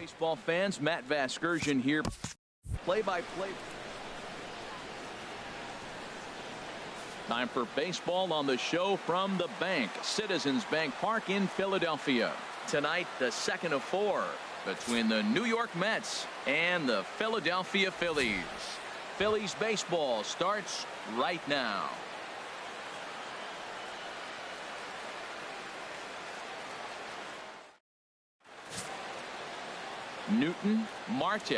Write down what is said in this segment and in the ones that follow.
Baseball fans, Matt Vasgersian here. Play-by-play. Time for baseball on the show from the bank. Citizens Bank Park in Philadelphia. Tonight, the second of 4 between the New York Mets and the Philadelphia Phillies. Phillies baseball starts right now. Newton Marte,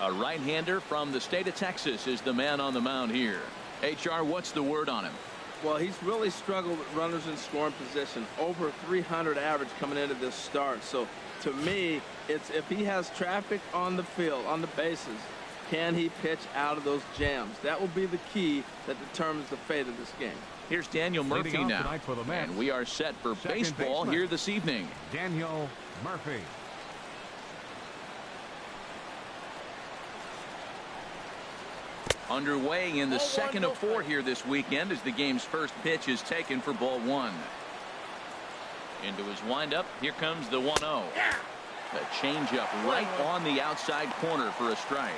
a right-hander from the state of Texas, is the man on the mound here. HR, what's the word on him? Well, he's really struggled with runners in scoring position. Over 300 average coming into this start. So, to me, it's if he has traffic on the field, on the bases, can he pitch out of those jams? That will be the key that determines the fate of this game. Here's Daniel Murphy now, and we are set for baseball here this evening. Daniel Murphy. Underway in the second of 4 here this weekend as the game's first pitch is taken for ball 1. Into his windup, here comes the 1-0. The changeup right on the outside corner for a strike.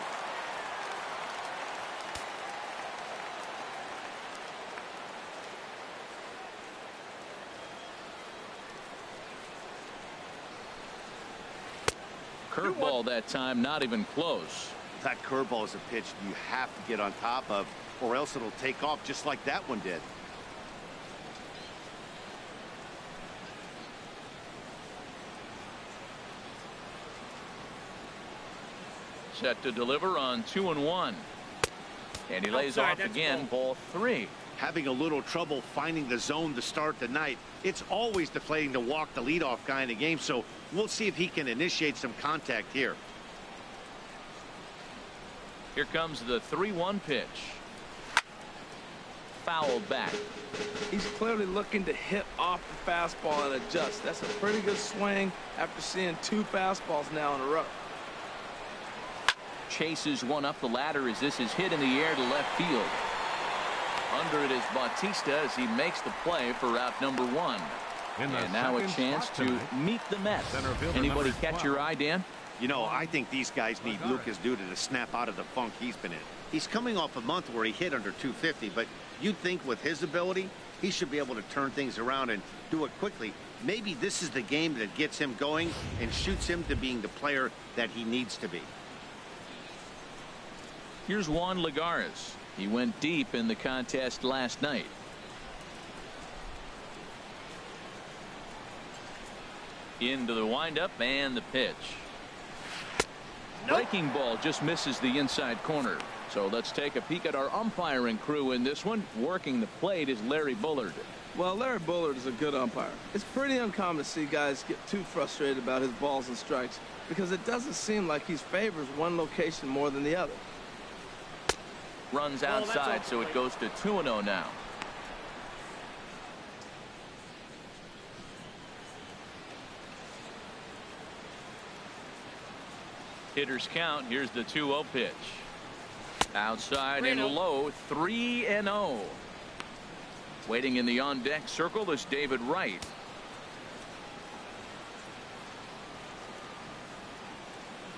Curveball that time, not even close. That curveball is a pitch you have to get on top of, or else it'll take off just like that one did. Set to deliver on 2-1. And he lays off again, ball 3. Having a little trouble finding the zone to start the night. It's always deflating to walk the leadoff guy in the game, so we'll see if he can initiate some contact here. Here comes the 3-1 pitch. Fouled back. He's clearly looking to hit off the fastball and adjust. That's a pretty good swing after seeing 2 fastballs now in a row. Chases one up the ladder as this is hit in the air to left field. Under it is Bautista as he makes the play for out number 1. And now a chance to meet the Mets. Anybody catch your eye, Dan? You know, I think these guys need Lucas Duda to snap out of the funk he's been in. He's coming off a month where he hit under 250, but you'd think with his ability, he should be able to turn things around and do it quickly. Maybe this is the game that gets him going and shoots him to being the player that he needs to be. Here's Juan Lagares. He went deep in the contest last night. Into the windup and the pitch. Breaking ball just misses the inside corner. So let's take a peek at our umpiring crew in this one. Working the plate is Larry Bullard. Well, Larry Bullard is a good umpire. It's pretty uncommon to see guys get too frustrated about his balls and strikes because it doesn't seem like he favors one location more than the other. Runs outside, so it goes to 2-0 now. Hitters count. Here's the 2-0 pitch. Outside and low, 3-0. Waiting in the on-deck circle is David Wright.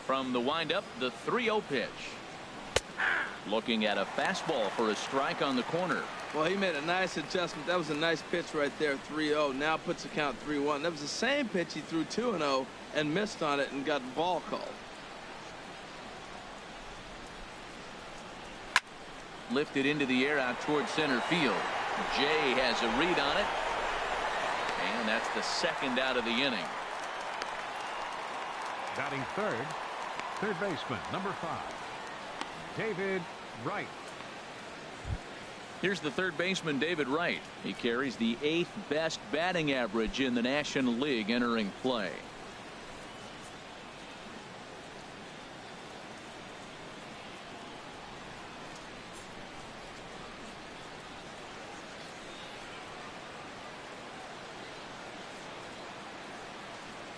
From the windup, the 3-0 pitch. Looking at a fastball for a strike on the corner. Well, he made a nice adjustment. That was a nice pitch right there, 3-0. Now puts the count 3-1. That was the same pitch he threw 2-0 and missed on it and got the ball called. Lifted into the air out towards center field. Jay has a read on it. And that's the second out of the inning. Batting third baseman, number 5, David Wright. Here's the third baseman, David Wright. He carries the 8th best batting average in the National League entering play.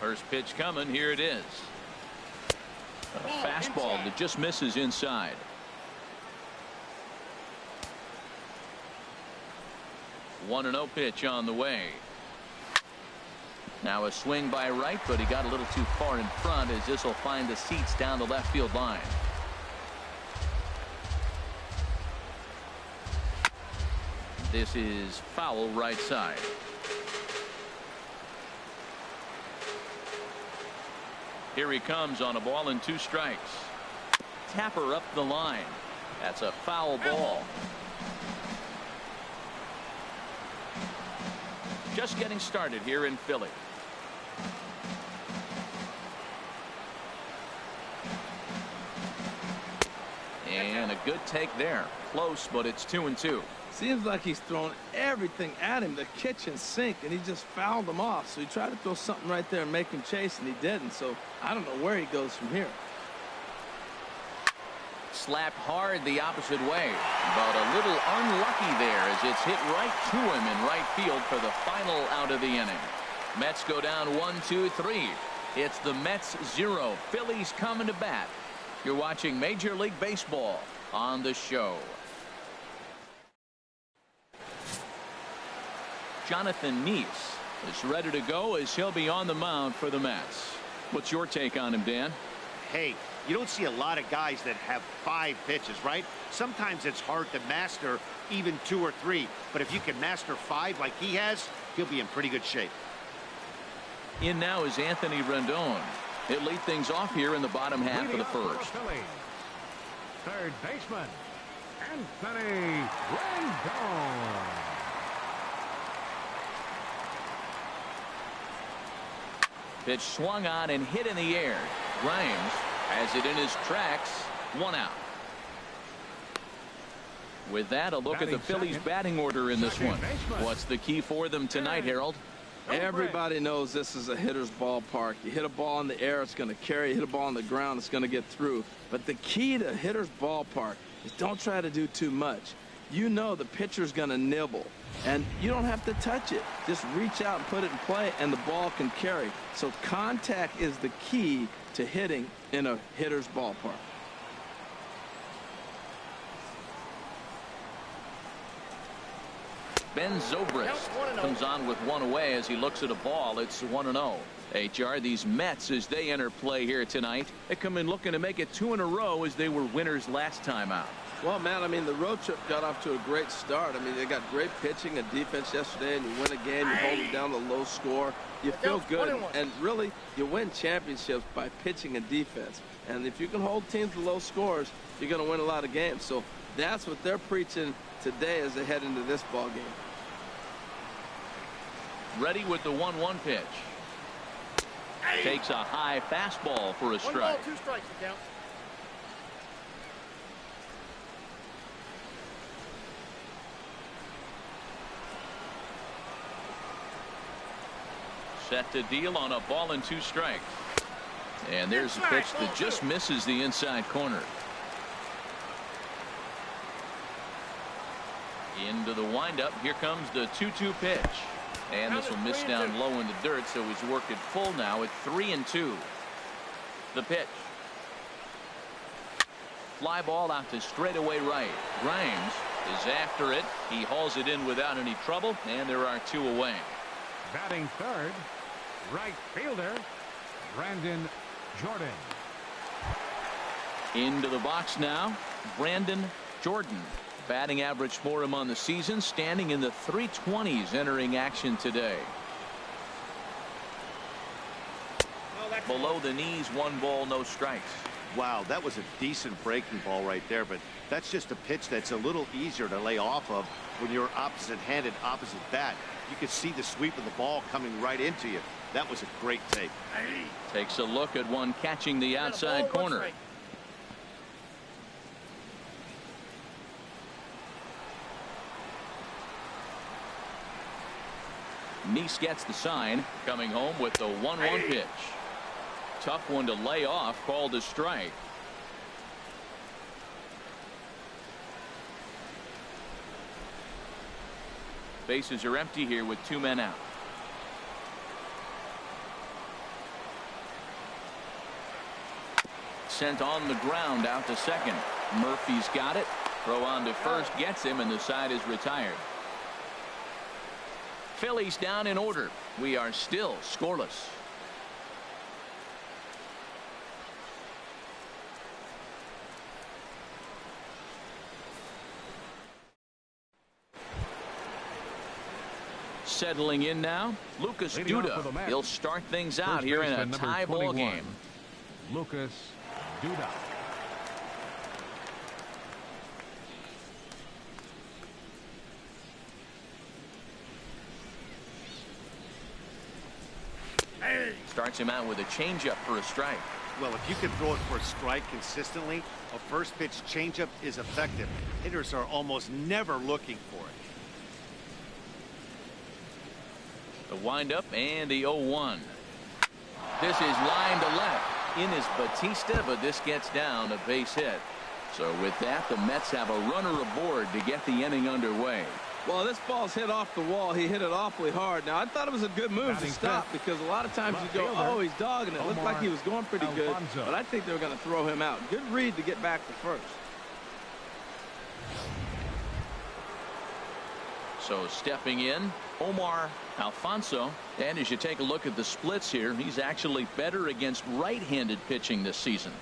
First pitch coming. Here it is. A fastball that just misses inside. Now a swing by Wright, but he got a little too far in front as this will find the seats down the left field line. This is foul right side. Here he comes on a ball and 2 strikes. Tapper up the line. That's a foul ball. Just getting started here in Philly. And a good take there. Close, but it's 2-2. Seems like he's thrown everything at him, the kitchen sink, and he just fouled him off. So he tried to throw something right there and make him chase, and he didn't. So I don't know where he goes from here. Slapped hard the opposite way, but a little unlucky there as it's hit right to him in right field for the final out of the inning. Mets go down 1-2-3. It's the Mets 0, Phillies coming to bat. You're watching Major League Baseball on the show. Jonathan Neese is ready to go as he'll be on the mound for the Mets. What's your take on him, Dan? Hey, you don't see a lot of guys that have 5 pitches, right? Sometimes it's hard to master even 2 or 3, but if you can master 5 like he has, he'll be in pretty good shape. In now is Anthony Rendon. He'll lead things off here in the bottom half of the first. Third baseman, Anthony Rendon. Pitch swung on and hit in the air. Grimes has it in his tracks. 1 out. With that, a look at the Phillies batting order in this one. What's the key for them tonight, Harold? Everybody knows this is a hitter's ballpark. You hit a ball in the air, it's going to carry. You hit a ball on the ground, it's going to get through. But the key to hitter's ballpark is don't try to do too much. You know the pitcher's going to nibble, and you don't have to touch it. Just reach out and put it in play, and the ball can carry. So contact is the key to hitting in a hitter's ballpark. Ben Zobrist comes on with 1 away as he looks at a ball. It's 1-0. HR, these Mets, as they enter play here tonight, they come in looking to make it 2 in a row as they were winners last time out. Well, Matt, I mean, the road trip got off to a great start. I mean, they got great pitching and defense yesterday, and you win a game, you hold it down to low score. You feel good, and really, you win championships by pitching and defense. And if you can hold teams to low scores, you're going to win a lot of games. So that's what they're preaching today as they head into this ball game. Ready with the 1-1 pitch. Takes a high fastball for a strike. 1 ball, 2 strikes, it counts. Set to deal on a ball and 2 strikes. And there's a pitch that just misses the inside corner. Into the windup. Here comes the 2-2 pitch. And this will miss down low in the dirt, so he's worked it full now at 3-2. The pitch. Fly ball out to straightaway right. Grimes is after it. He hauls it in without any trouble, and there are 2 away. Batting third, right fielder, Brandon Jordan. Into the box now, Brandon Jordan. Batting average for him on the season, standing in the 320s entering action today. Below the knees, 1 ball, no strikes. Wow, that was a decent breaking ball right there, but that's just a pitch that's a little easier to lay off of when you're opposite-handed, opposite bat. You could see the sweep of the ball coming right into you. That was a great take. Takes a look at one catching the outside corner. Neese gets the sign, coming home with the 1-1 pitch. Tough one to lay off, called a strike. Bases are empty here with 2 men out. Sent on the ground out to second. Murphy's got it. Throw on to first gets him, and the side is retired. Phillies down in order. We are still scoreless. Settling in now, Lucas Duda. He'll start things out here in a tie ball game. Lucas Duda. Starts him out with a changeup for a strike. Well, if you can throw it for a strike consistently, a first pitch changeup is effective. Hitters are almost never looking for it. The windup and the 0-1. This is line to left. In is Bautista, but this gets down a base hit. So with that, the Mets have a runner aboard to get the inning underway. Well, this ball's hit off the wall. He hit it awfully hard. Now, I thought it was a good move to stop because a lot of times you go, oh, he's dogging it. Looked like he was going pretty good, but I think they were going to throw him out. Good read to get back to first. So stepping in, Omar Alfonso. And as you take a look at the splits here, he's actually better against right-handed pitching this season.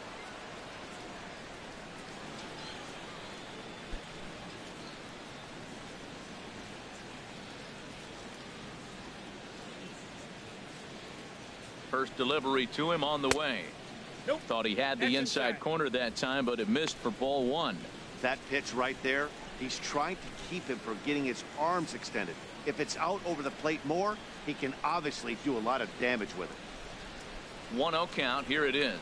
First delivery to him on the way. Nope. Thought he had the inside corner that time, but it missed for ball one. That pitch right there, he's trying to keep him from getting his arms extended. If it's out over the plate more, he can obviously do a lot of damage with it. 1-0 count. Here it is.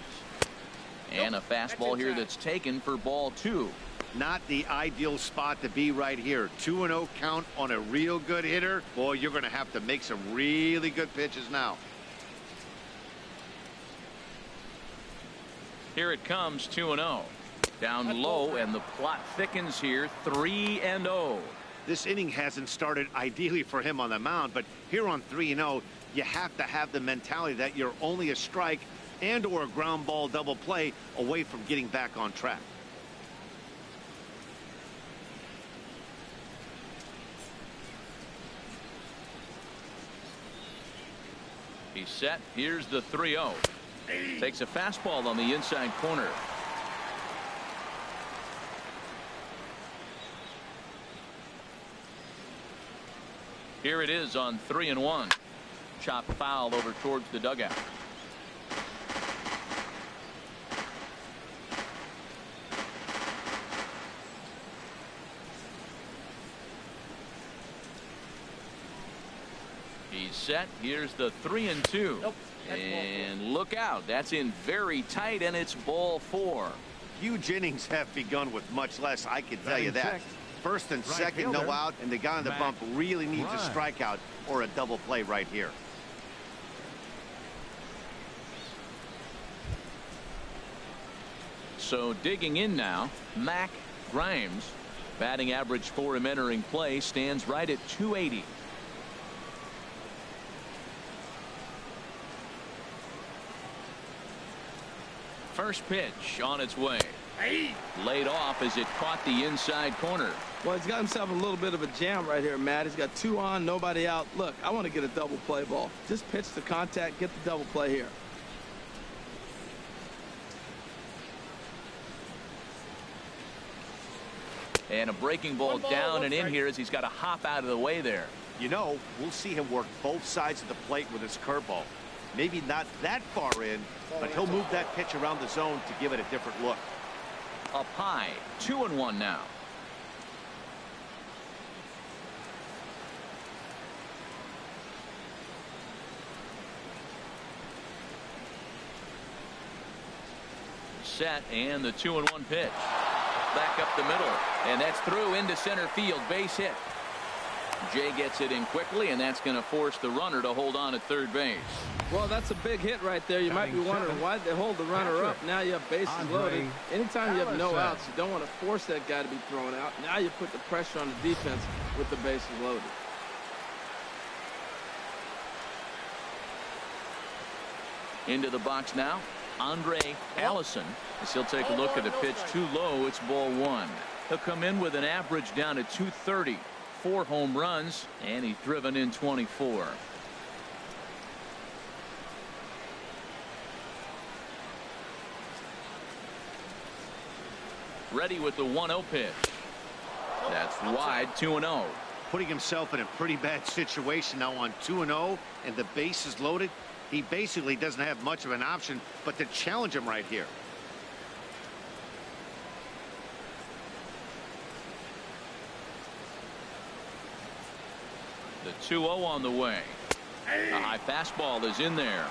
And a fastball here that's taken for ball two. Not the ideal spot to be right here. 2-0 count on a real good hitter. Boy, you're going to have to make some really good pitches now. Here it comes, 2-0. Down low, and the plot thickens here, 3-0. This inning hasn't started ideally for him on the mound, but here on 3-0, you have to have the mentality that you're only a strike and or a ground ball double play away from getting back on track. He's set. Here's the 3-0. Takes a fastball on the inside corner. Here it is on 3-1. Chop foul over towards the dugout. He's set. Here's the 3-2. Nope. And look out. That's in very tight, and it's ball four. Huge innings have begun with much less, I can tell you that. First and second, no out, and the guy on the bump really needs a strikeout or a double play right here. So digging in now, Mac Grimes. Batting average for him entering play stands right at 280. First pitch on its way. Laid off as it caught the inside corner. Well, he's got himself a little bit of a jam right here, Matt. He's got two on, nobody out. Look, I want to get a double play ball. Just pitch the contact, get the double play here. And a breaking ball down and in here as he's got to hop out of the way there. You know, we'll see him work both sides of the plate with his curveball. Maybe not that far in, but he'll move that pitch around the zone to give it a different look. Up high, 2-1 now. Set, and the 2-1 pitch. Back up the middle, and that's through into center field. Base hit. Jay gets it in quickly, and that's going to force the runner to hold on at third base. Well, that's a big hit right there. You might be wondering why they hold the runner up. Now you have bases loaded. Anytime you have no outs, you don't want to force that guy to be thrown out. Now you put the pressure on the defense with the bases loaded. Into the box now, Andre Allison. As he'll take a look at a pitch too low. It's ball one. He'll come in with an average down at 230. 4 home runs, and he's driven in 24. Ready with the 1-0 pitch. That's wide, 2-0. Putting himself in a pretty bad situation now on 2-0, and the base is loaded. He basically doesn't have much of an option but to challenge him right here. The 2-0 on the way. A high fastball is in there.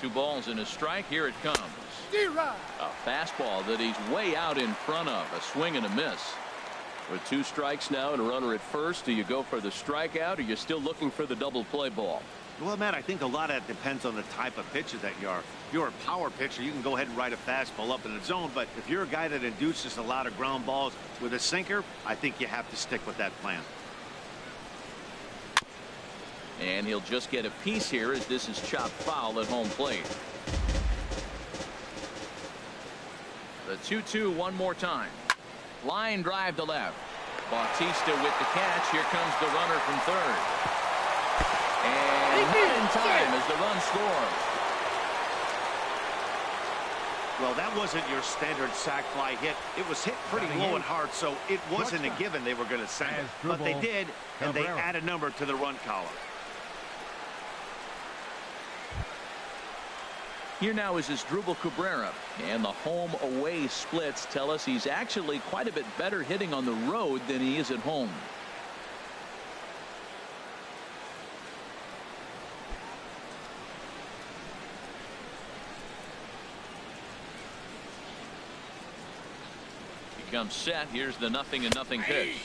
Two balls and a strike. Here it comes. A fastball that he's way out in front of. A swing and a miss. With 2 strikes now and a runner at first, do you go for the strikeout or you're still looking for the double play ball? Well, Matt, I think a lot of that depends on the type of pitcher that you are. If you're a power pitcher, you can go ahead and ride a fastball up in the zone. But if you're a guy that induces a lot of ground balls with a sinker, I think you have to stick with that plan. And he'll just get a piece here as this is chopped foul at home plate. The 2-2 one more time. Line drive to left. Bautista with the catch. Here comes the runner from third. And not in time as the run scores. Well, that wasn't your standard sac fly hit. It was hit pretty low and hard, so it wasn't a given they were going to send it. But they did, and they add a number to the run column. Here now is Asdrubal Cabrera, and the home-away splits tell us he's actually quite a bit better hitting on the road than he is at home. He comes set. Here's the 0-0 pitch.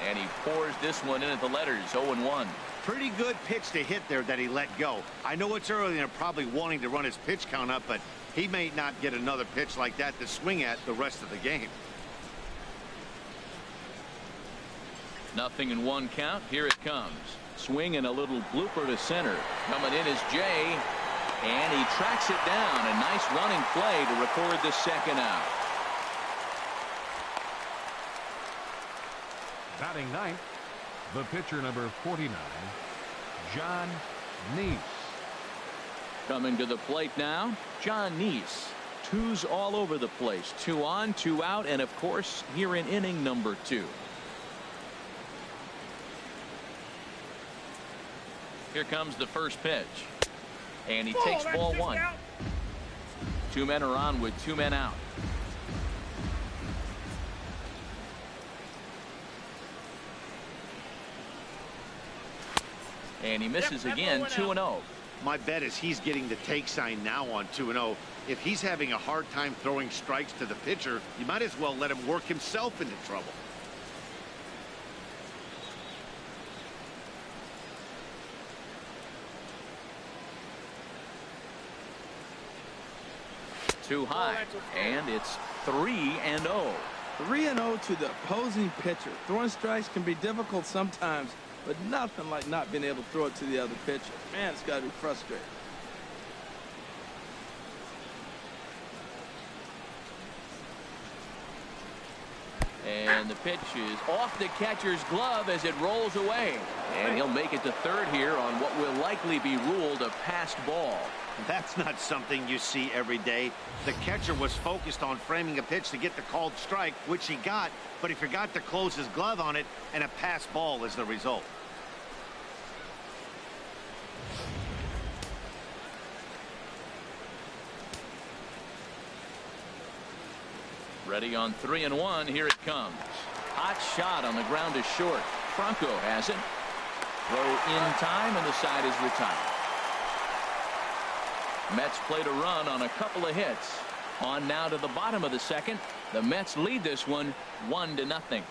And he pours this one in at the letters, 0-1. Pretty good pitch to hit there that he let go. I know it's early and they're probably wanting to run his pitch count up, but he may not get another pitch like that to swing at the rest of the game. 0-1 count. Here it comes. Swing and a little blooper to center. Coming in is Jay, and he tracks it down. A nice running play to record the second out. Batting ninth, the pitcher number 49, John Neese. Coming to the plate now, John Neese. 2s all over the place. 2 on, 2 out, and of course here in inning number 2. Here comes the first pitch, and he takes ball 1. 2 men are on with 2 men out. And he misses again, 2-0. My bet is he's getting the take sign now on 2-0. If he's having a hard time throwing strikes to the pitcher, you might as well let him work himself into trouble. Too high, and it's 3-0. 3-0 to the opposing pitcher. Throwing strikes can be difficult sometimes, but nothing like not being able to throw it to the other pitcher. Man, it's got to be frustrating. And the pitch is off the catcher's glove as it rolls away. And he'll make it to third here on what will likely be ruled a passed ball. That's not something you see every day. The catcher was focused on framing a pitch to get the called strike, which he got, but he forgot to close his glove on it, and a pass ball is the result. Ready on 3-1. Here it comes. Hot shot on the ground is short. Franco has it. Throw in time, and the side is retired. Mets played a run on a couple of hits. On now to the bottom of the second. The Mets lead this one 1-0.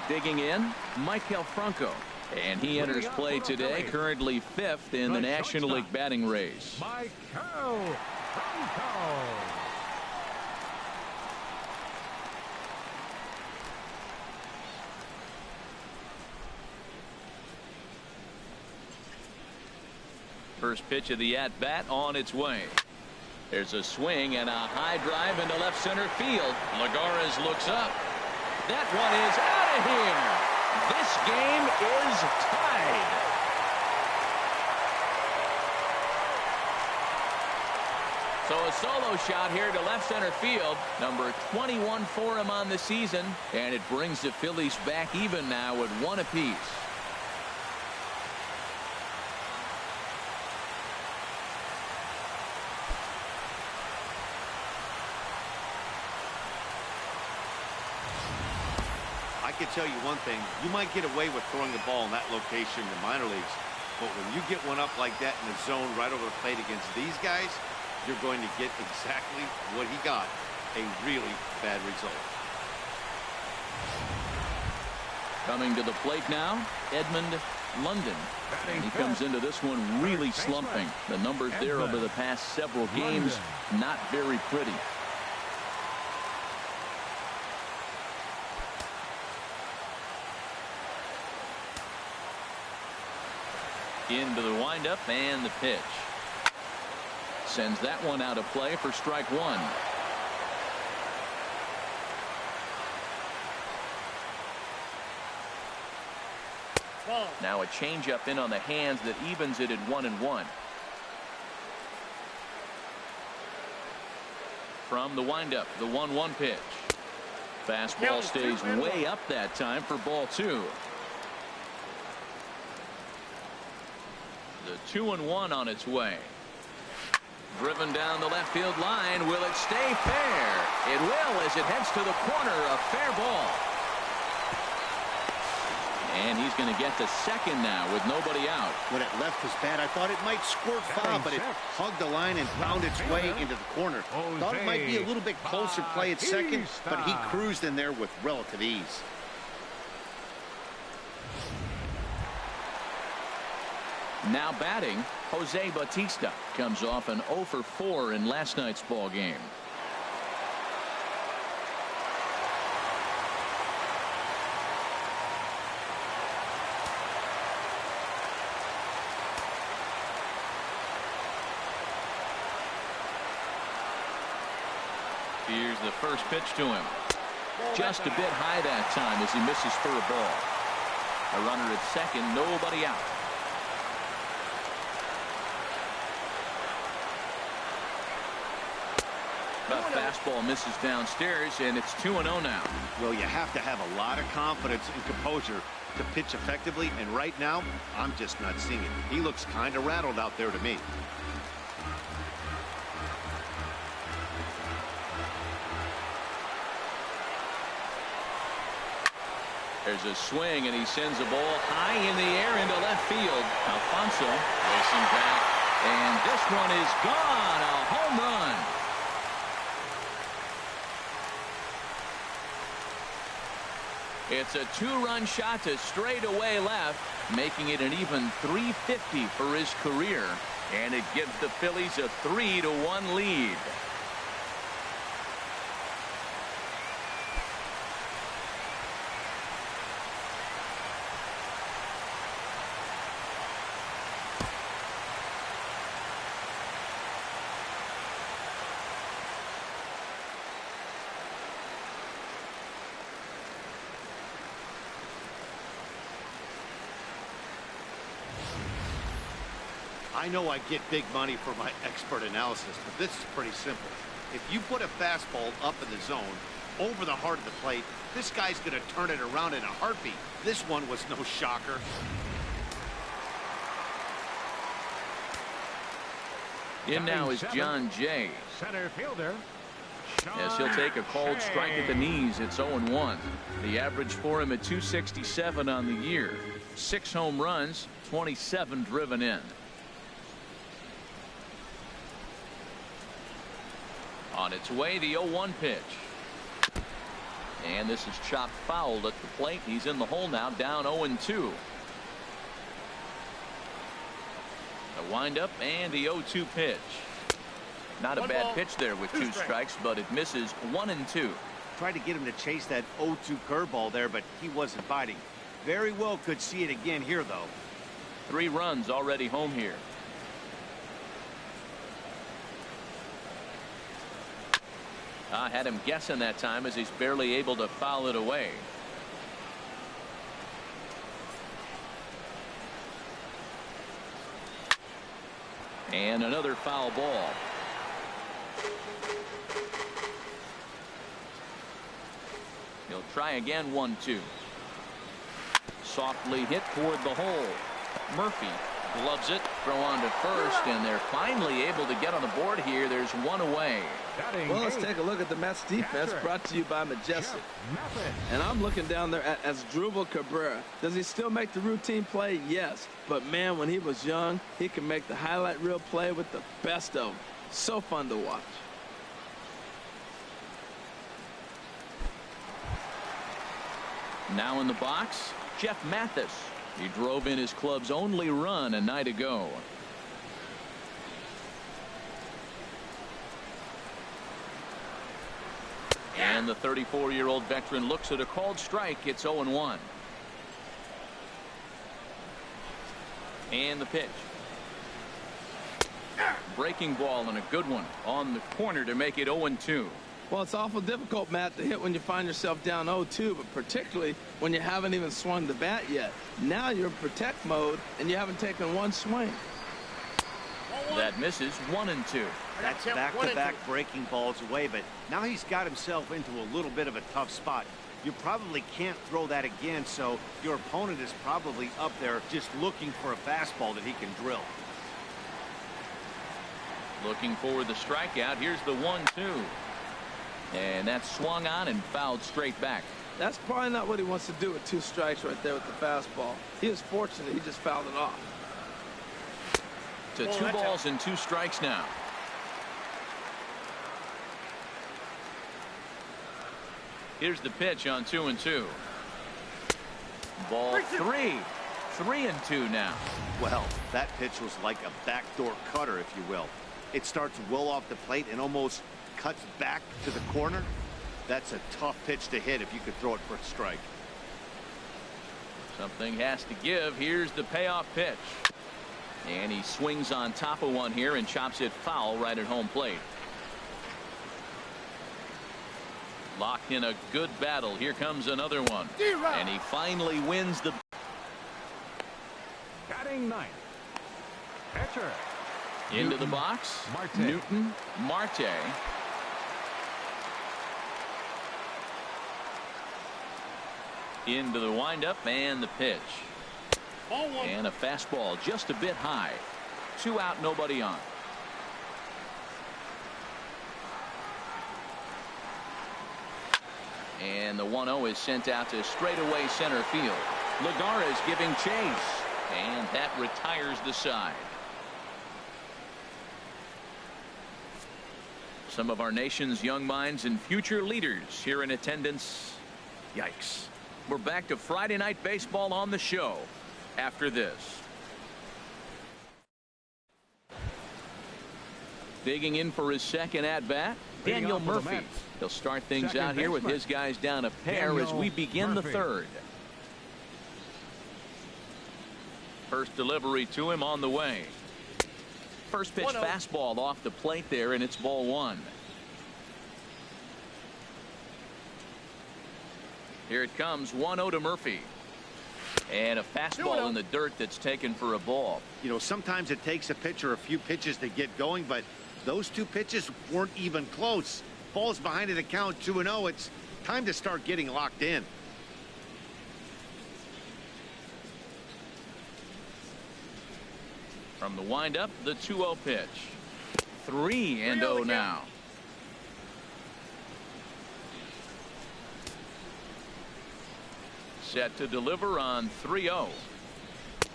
Digging in, MAIKEL Franco. And he enters play today, currently 5th in the National League batting race. MAIKEL Franco. First pitch of the at-bat on its way. There's a swing and a high drive into left center field. Lagares looks up. That one is out of here. This game is tied. So a solo shot here to left center field. Number 21 for him on the season. And it brings the Phillies back even now at 1 apiece. I can tell you one thing. You might get away with throwing the ball in that location in the minor leagues. But when you get one up like that in the zone right over the plate against these guys, you're going to get exactly what he got, a really bad result. Coming to the plate now, Edmund London. And he comes into this one really slumping. The numbers there over the past several games, not very pretty. Into the windup and the pitch. Sends that one out of play for strike one. Now a changeup in on the hands that evens it at 1-1. From the windup, the 1-1 pitch. Fastball stays way up that time for ball 2. The 2-1 on its way. Driven down the left field line. Will it stay fair? It will as it heads to the corner. A fair ball. And he's going to get to second now with nobody out. When it left his bat, I thought it might squirt foul, but it hugged the line and found its way into the corner. Thought it might be a little bit closer play at second, but he cruised in there with relative ease. Now batting, Jose Bautista comes off an 0 for 4 in last night's ball game. Here's the first pitch to him. Just a bit high that time as he misses for a ball. A runner at second, nobody out. Fastball misses downstairs, and it's 2-0 now. Well, you have to have a lot of confidence and composure to pitch effectively, and right now, I'm just not seeing it. He looks kind of rattled out there to me. There's a swing, and he sends a ball high in the air into left field. Alfonso racing back, and this one is gone. A home run. It's a 2-run shot to straightaway left, making it an even .350 for his career, and it gives the Phillies a 3-1 lead. I know I get big money for my expert analysis, but this is pretty simple. If you put a fastball up in the zone, over the heart of the plate, this guy's going to turn it around in a heartbeat. This one was no shocker. In now is John Jay. Center fielder. Yes, he'll take a cold strike at the knees. It's 0-1. The average for him at .267 on the year. 6 home runs, 27 driven in. On its way, the 0-1 pitch. And this is chopped foul at the plate. He's in the hole now, down 0-2. A windup and the 0-2 pitch. Not a bad pitch there with 2 strikes, but it misses 1-2. Tried to get him to chase that 0-2 curveball there, but he wasn't biting. Very well could see it again here, though. 3 runs already home here. Had him guessing that time as he's barely able to foul it away. And another foul ball. He'll try again. 1-2. Softly hit toward the hole. Murphy gloves it. Throw on to first, and they're finally able to get on the board here. There's one away. Well, let's take a look at the Mets defense, brought to you by Majestic. And I'm looking down there at Asdrubal Cabrera. Does he still make the routine play? Yes. But, man, when he was young, he can make the highlight reel play with the best of them. So fun to watch. Now in the box, Jeff Mathis. He drove in his club's only run a night ago. And the 34-year-old veteran looks at a called strike. It's 0-1. And the pitch. Breaking ball and a good one on the corner to make it 0-2. Well, it's awful difficult, Matt, to hit when you find yourself down 0-2, but particularly when you haven't even swung the bat yet. Now you're in protect mode, and you haven't taken one swing. That misses. 1-2. That's back-to-back breaking balls away, but now he's got himself into a little bit of a tough spot. You probably can't throw that again, so your opponent is probably up there just looking for a fastball that he can drill. Looking for the strikeout. Here's the 1-2. And that's swung on and fouled straight back. That's probably not what he wants to do with 2 strikes right there with the fastball. He is fortunate he just fouled it off. To 2 balls and 2 strikes now. Here's the pitch on 2-2. Ball 3. 3-2 now. Well, that pitch was like a backdoor cutter, if you will. It starts well off the plate and almost cuts back to the corner. That's a tough pitch to hit if you could throw it for a strike. Something has to give. Here's the payoff pitch. And he swings on top of one here and chops it foul right at home plate. Locked in a good battle. Here comes another one. And he finally wins the Batting ninth. Pitcher. Into the box. Marte. Newton Marte. Into the windup and the pitch. And a fastball just a bit high. 2 out, nobody on. And the 1-0 is sent out to straightaway center field. Lagares is giving chase, and that retires the side. Some of our nation's young minds and future leaders here in attendance. Yikes. We're back to Friday Night Baseball on the show after this. Digging in for his second at-bat, Daniel Murphy. He'll start things out here with his guys down a pair as we begin the third. First delivery to him on the way. First pitch fastball off the plate there, and it's ball 1. Here it comes. 1-0 to Murphy. And a fastball in the dirt that's taken for a ball. You know, sometimes it takes a pitcher a few pitches to get going, but those 2 pitches weren't even close. Ball's behind in the count, 2-0. It's time to start getting locked in. From the windup, the 2-0 pitch. 3-0 now. Set to deliver on 3-0.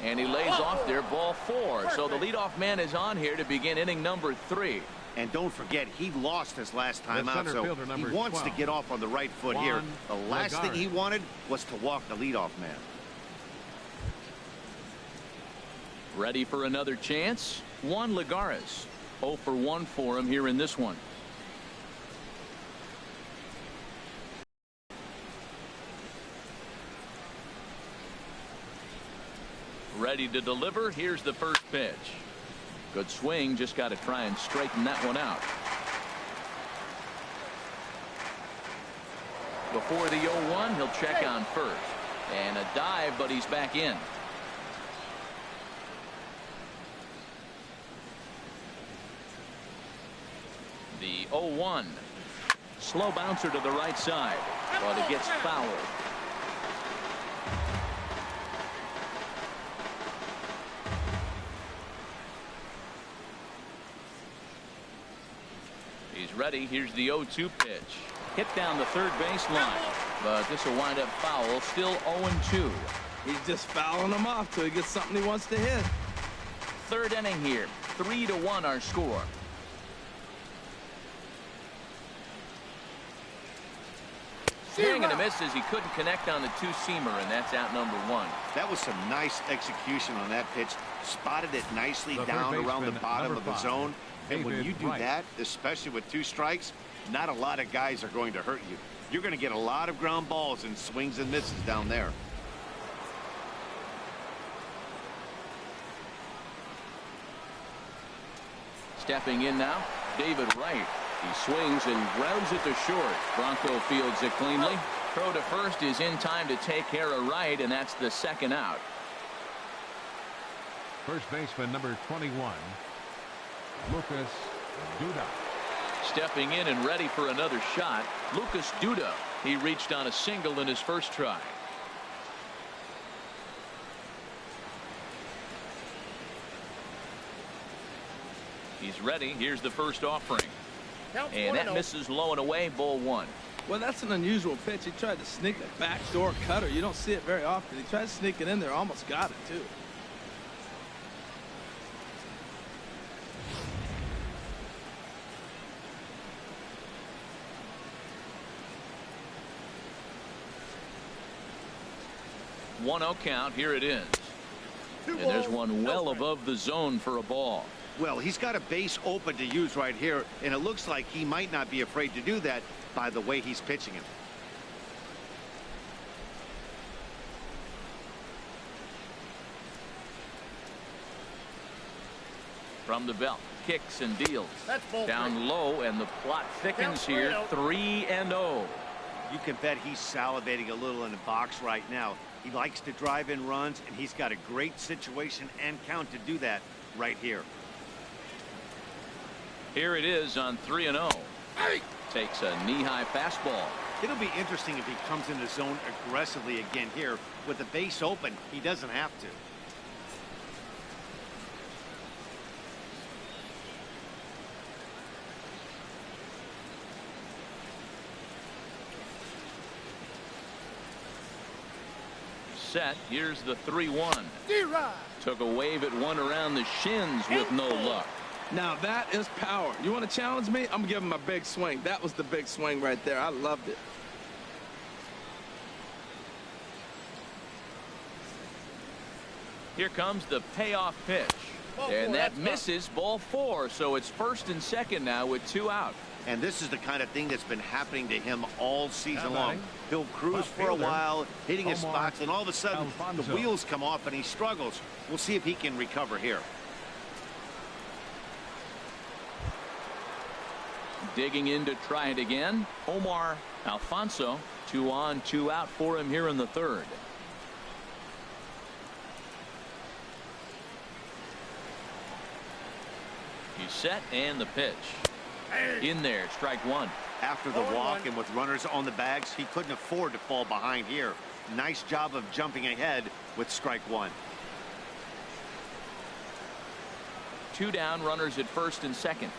And he lays off there, ball 4. So the leadoff man is on here to begin inning number 3. And don't forget, he lost his last time out, so he wants 12. to get off on the right foot here. The last thing he wanted was to walk the leadoff man. Ready for another chance? Juan Lagares. 0 for 1 for him here in this one. Ready to deliver. Here's the first pitch. Good swing. Just got to try and straighten that one out. Before the 0-1, he'll check on first. And a dive, but he's back in. The 0-1. Slow bouncer to the right side, but it gets fouled. He's ready. Here's the 0-2 pitch. Hit down the third base line, but this will wind up foul. Still 0-2. He's just fouling him off till he gets something he wants to hit. Third inning here. 3-1 our score. Swing and a miss as he couldn't connect on the two-seamer, and that's out number 1. That was some nice execution on that pitch. Spotted it nicely down around the bottom of the zone. And when you do that, especially with 2 strikes, not a lot of guys are going to hurt you. You're going to get a lot of ground balls and swings and misses down there. Stepping in now, David Wright. He swings and grounds it to short. Franco fields it cleanly. Throw to first is in time to take care of Wright, and that's the second out. First baseman number 21, Lucas Duda. Stepping in and ready for another shot, Lucas Duda. He reached on a single in his first try. He's ready. Here's the first offering. And that misses low and away, ball 1. Well, that's an unusual pitch. He tried to sneak a backdoor cutter. You don't see it very often. He tried to sneak it in there, almost got it, too. One 0 count. Here it is. And there's one well above the zone for a ball. Well, he's got a base open to use right here, and it looks like he might not be afraid to do that by the way he's pitching it. From the belt, kicks and deals. Down low, and the plot thickens here. 3-0. You can bet he's salivating a little in the box right now. He likes to drive in runs, and he's got a great situation and count to do that right here. Here it is on 3-0. Takes a knee-high fastball. It'll be interesting if he comes in the zone aggressively again here. With the base open, he doesn't have to. Set. Here's the 3-1. Took a wave at one around the shins with no luck. Now that is power. You want to challenge me? I'm giving him a big swing. That was the big swing right there. I loved it. Here comes the payoff pitch. And that misses, ball 4. So it's first and second now with 2 out. And this is the kind of thing that's been happening to him all season long. He'll cruise for a while, hitting his spots, and all of a sudden the wheels come off and he struggles. We'll see if he can recover here. Digging in to try it again, Omar Alfonso. 2 on, 2 out for him here in the third. He's set, and the pitch. In there, strike 1. After the walk and with runners on the bags, he couldn't afford to fall behind here. Nice job of jumping ahead with strike 1. 2 down, runners at first and second.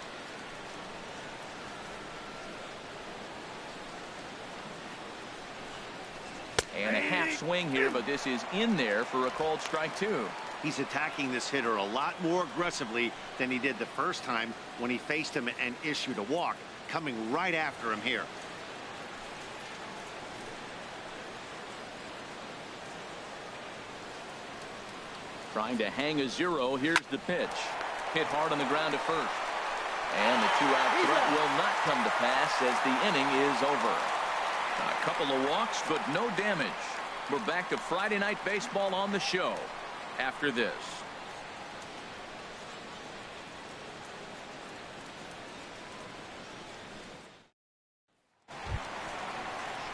And a half swing here, but this is in there for a called strike 2. He's attacking this hitter a lot more aggressively than he did the first time when he faced him and issued a walk. Coming right after him here. Trying to hang a 0. Here's the pitch. Hit hard on the ground to first. And the 2-out threat will not come to pass as the inning is over. A couple of walks, but no damage. We're back to Friday Night Baseball on the show after this.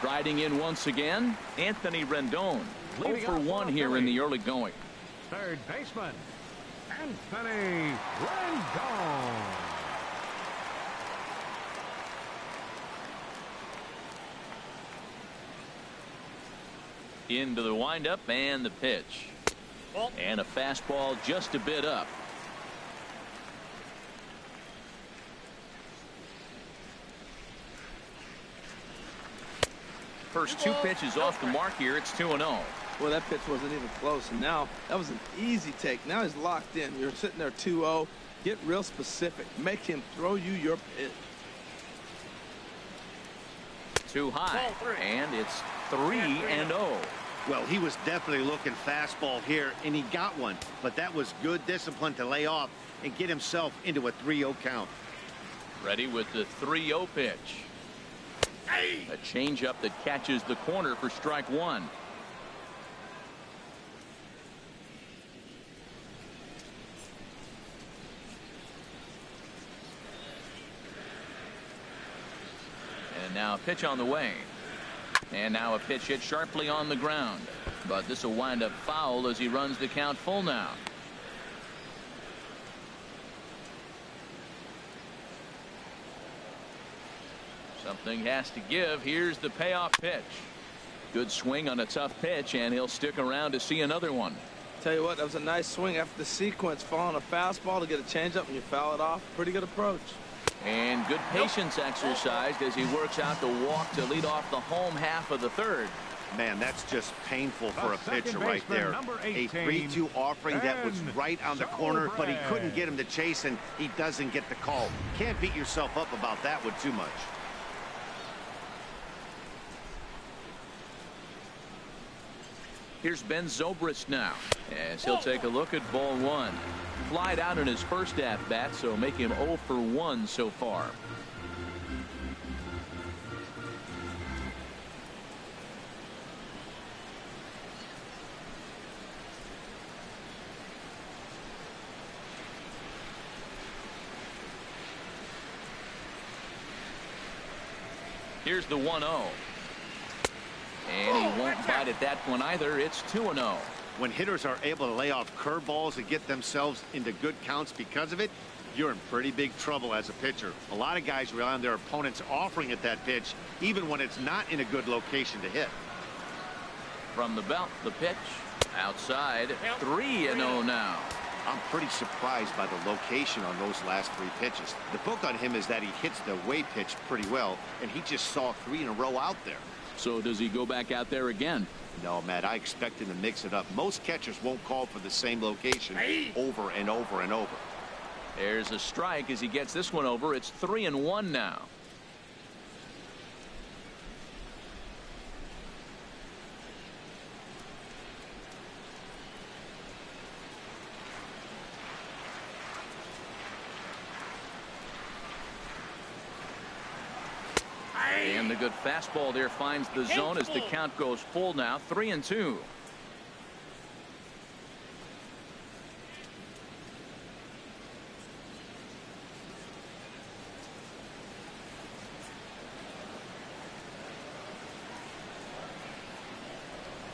Striding in once again, Anthony Rendon. 0 for 1 here in the early going. Third baseman, Anthony Rendon. Into the windup and the pitch. And a fastball just a bit up. First 2 pitches off the mark here. It's 2-0. Well, that pitch wasn't even close, and now that was an easy take. Now he's locked in. You're sitting there 2-0. Get real specific. Make him throw you your pitch. Too high, and it's 3-0. Well, he was definitely looking fastball here, and he got one. But that was good discipline to lay off and get himself into a 3-0 count. Ready with the 3-0 pitch. A changeup that catches the corner for strike 1. And now a pitch on the way. And now a pitch hit sharply on the ground. But this will wind up foul as he runs the count full now. Something has to give. Here's the payoff pitch. Good swing on a tough pitch, and he'll stick around to see another one. Tell you what, that was a nice swing after the sequence. Following a fastball to get a changeup and you foul it off. Pretty good approach. And good patience exercised as he works out the walk to lead off the home half of the third. Man, that's just painful for a pitcher right there. A 3-2 offering that was right on the corner, but he couldn't get him to chase, and he doesn't get the call. Can't beat yourself up about that one too much. Here's Ben Zobrist now, as he'll take a look at ball 1. Flied out in his first at-bat, so make him 0 for 1 so far. Here's the 1-0. And he won't bite at that one either. It's 2-0. When hitters are able to lay off curveballs and get themselves into good counts because of it, you're in pretty big trouble as a pitcher. A lot of guys rely on their opponents offering at that pitch, even when it's not in a good location to hit. From the belt, the pitch. Outside, 3-0 now. I'm pretty surprised by the location on those last 3 pitches. The book on him is that he hits the way pitch pretty well, and he just saw 3 in a row out there. So does he go back out there again? No, Matt, I expect him to mix it up. Most catchers won't call for the same location over and over and over. There's a strike as he gets this one over. It's 3-1 now. And the good fastball there finds the zone as the count goes full now. 3-2.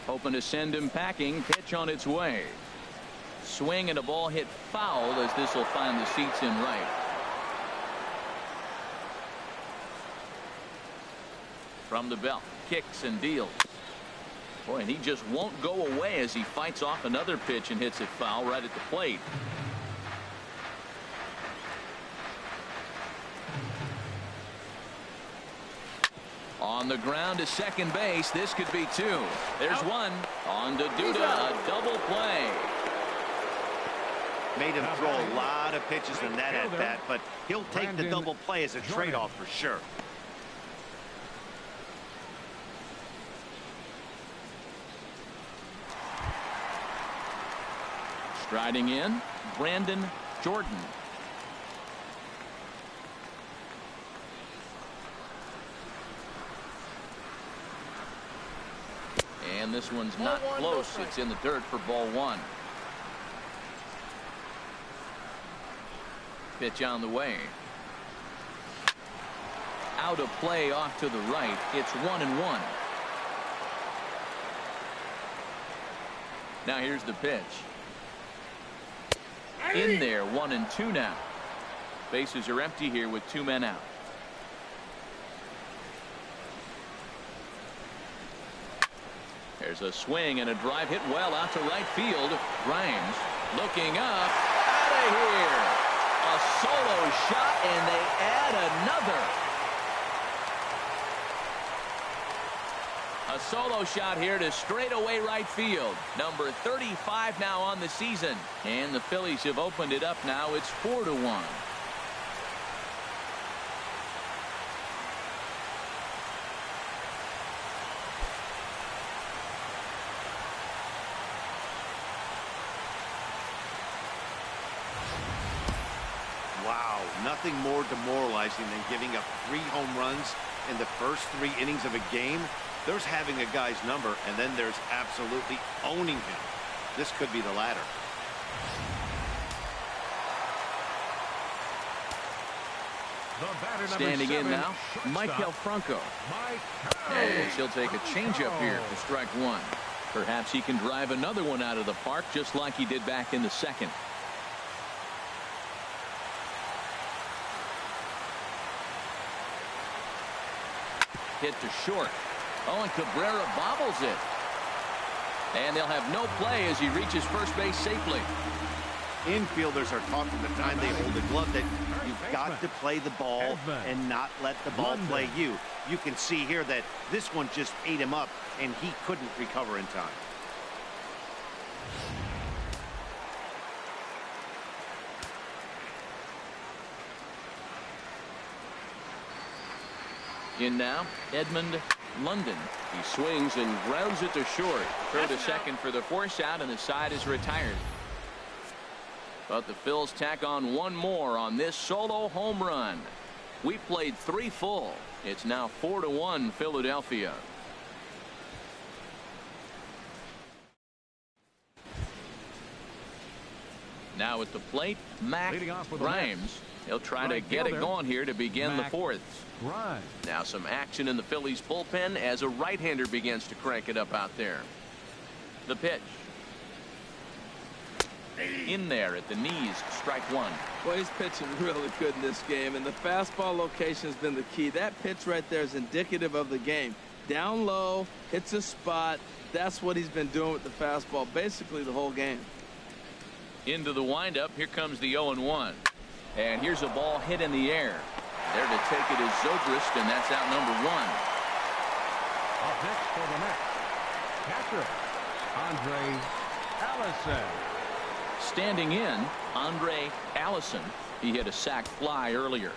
Hoping to send him packing. Pitch on its way. Swing and a ball hit foul as this will find the seats in right. From the belt, kicks and deals. Boy, and he just won't go away as he fights off another pitch and hits it foul right at the plate. On the ground to second base. This could be 2. There's one. On to Duda, a double play. Made him throw a lot of pitches in that at-bat, but he'll take the double play as a trade-off for sure. Striding in, Brandon Jordan. And this one's not close. It's in the dirt for ball 1. Pitch on the way. Out of play off to the right. It's 1-1. Now here's the pitch. In there, 1-2 now. Bases are empty here with 2 men out. There's a swing and a drive hit well out to right field. Grimes looking up. Out of here. A solo shot, and they add another. A solo shot here to straightaway right field. Number 35 now on the season. And the Phillies have opened it up now. It's 4-1. Wow, nothing more demoralizing than giving up 3 home runs in the first 3 innings of a game. There's having a guy's number, and then there's absolutely owning him. This could be the latter. Standing in now, MAIKEL Franco. And he'll take a changeup here for strike 1. Perhaps he can drive another one out of the park just like he did back in the second. Hit to short. Oh, and Cabrera bobbles it. And they'll have no play as he reaches first base safely. Infielders are taught from the time they hold the glove that you've got to play the ball and not let the ball play you. You can see here that this one just ate him up, and he couldn't recover in time. In now, Edmund London. He swings and grounds it to short. Throw to second for the force out, and the side is retired. But the Phils tack on one more on this solo home run. We played 3 full. It's now 4-1 Philadelphia. Now at the plate, Grimes. He'll try to get it going here to begin the 4th. Now some action in the Phillies bullpen as a right-hander begins to crank it up out there. The pitch. In there at the knees, strike 1. Well, he's pitching really good in this game, and the fastball location has been the key. That pitch right there is indicative of the game. Down low, hits a spot. That's what he's been doing with the fastball basically the whole game. Into the windup. Here comes the 0-1. And here's a ball hit in the air. There to take it is Zobrist, and that's out number 1. Up next for the Mets, catcher, Andre Allison. Standing in, Andre Allison. He hit a sac fly earlier.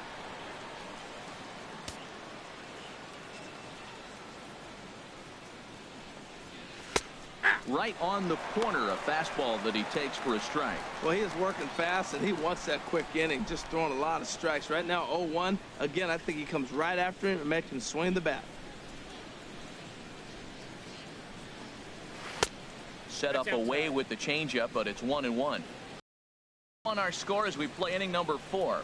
Right on the corner, a fastball that he takes for a strike. Well, he is working fast, and he wants that quick inning, just throwing a lot of strikes. Right now, 0-1. Again, I think he comes right after him and makes him swing the bat. Set up away with the changeup, but it's 1-1. On our score as we play inning number 4.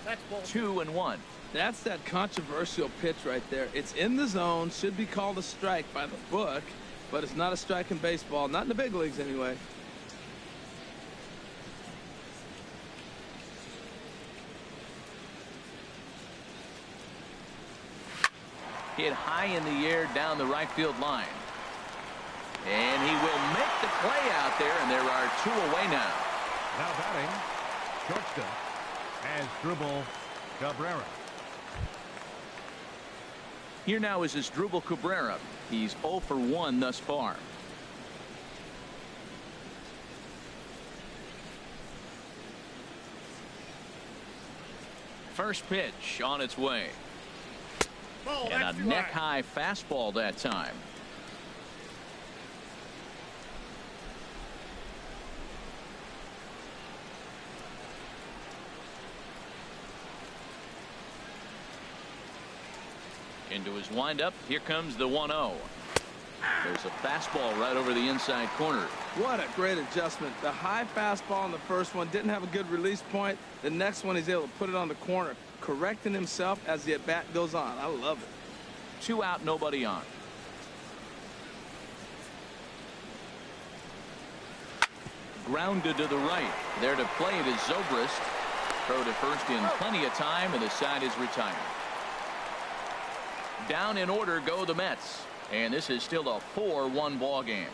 That's ball 2-1. That's that controversial pitch right there. It's in the zone, should be called a strike by the book, but it's not a strike in baseball, not in the big leagues anyway. Hit high in the air down the right field line. And he will make the play out there, and there are 2 away now. Now batting, shortstop, Asdrubal Cabrera. Here now is Asdrubal Cabrera. He's 0 for 1 thus far. First pitch on its way. And a neck-high fastball that time. Into his windup. Here comes the 1-0. There's a fastball right over the inside corner. What a great adjustment. The high fastball in the first one didn't have a good release point. The next one he's able to put it on the corner, correcting himself as the at-bat goes on. I love it. 2 out, nobody on. grounded to the right. There to play it is Zobrist. Throw to first in plenty of time, and the side is retired. Down in order go the Mets, and this is still a 4-1 ball game.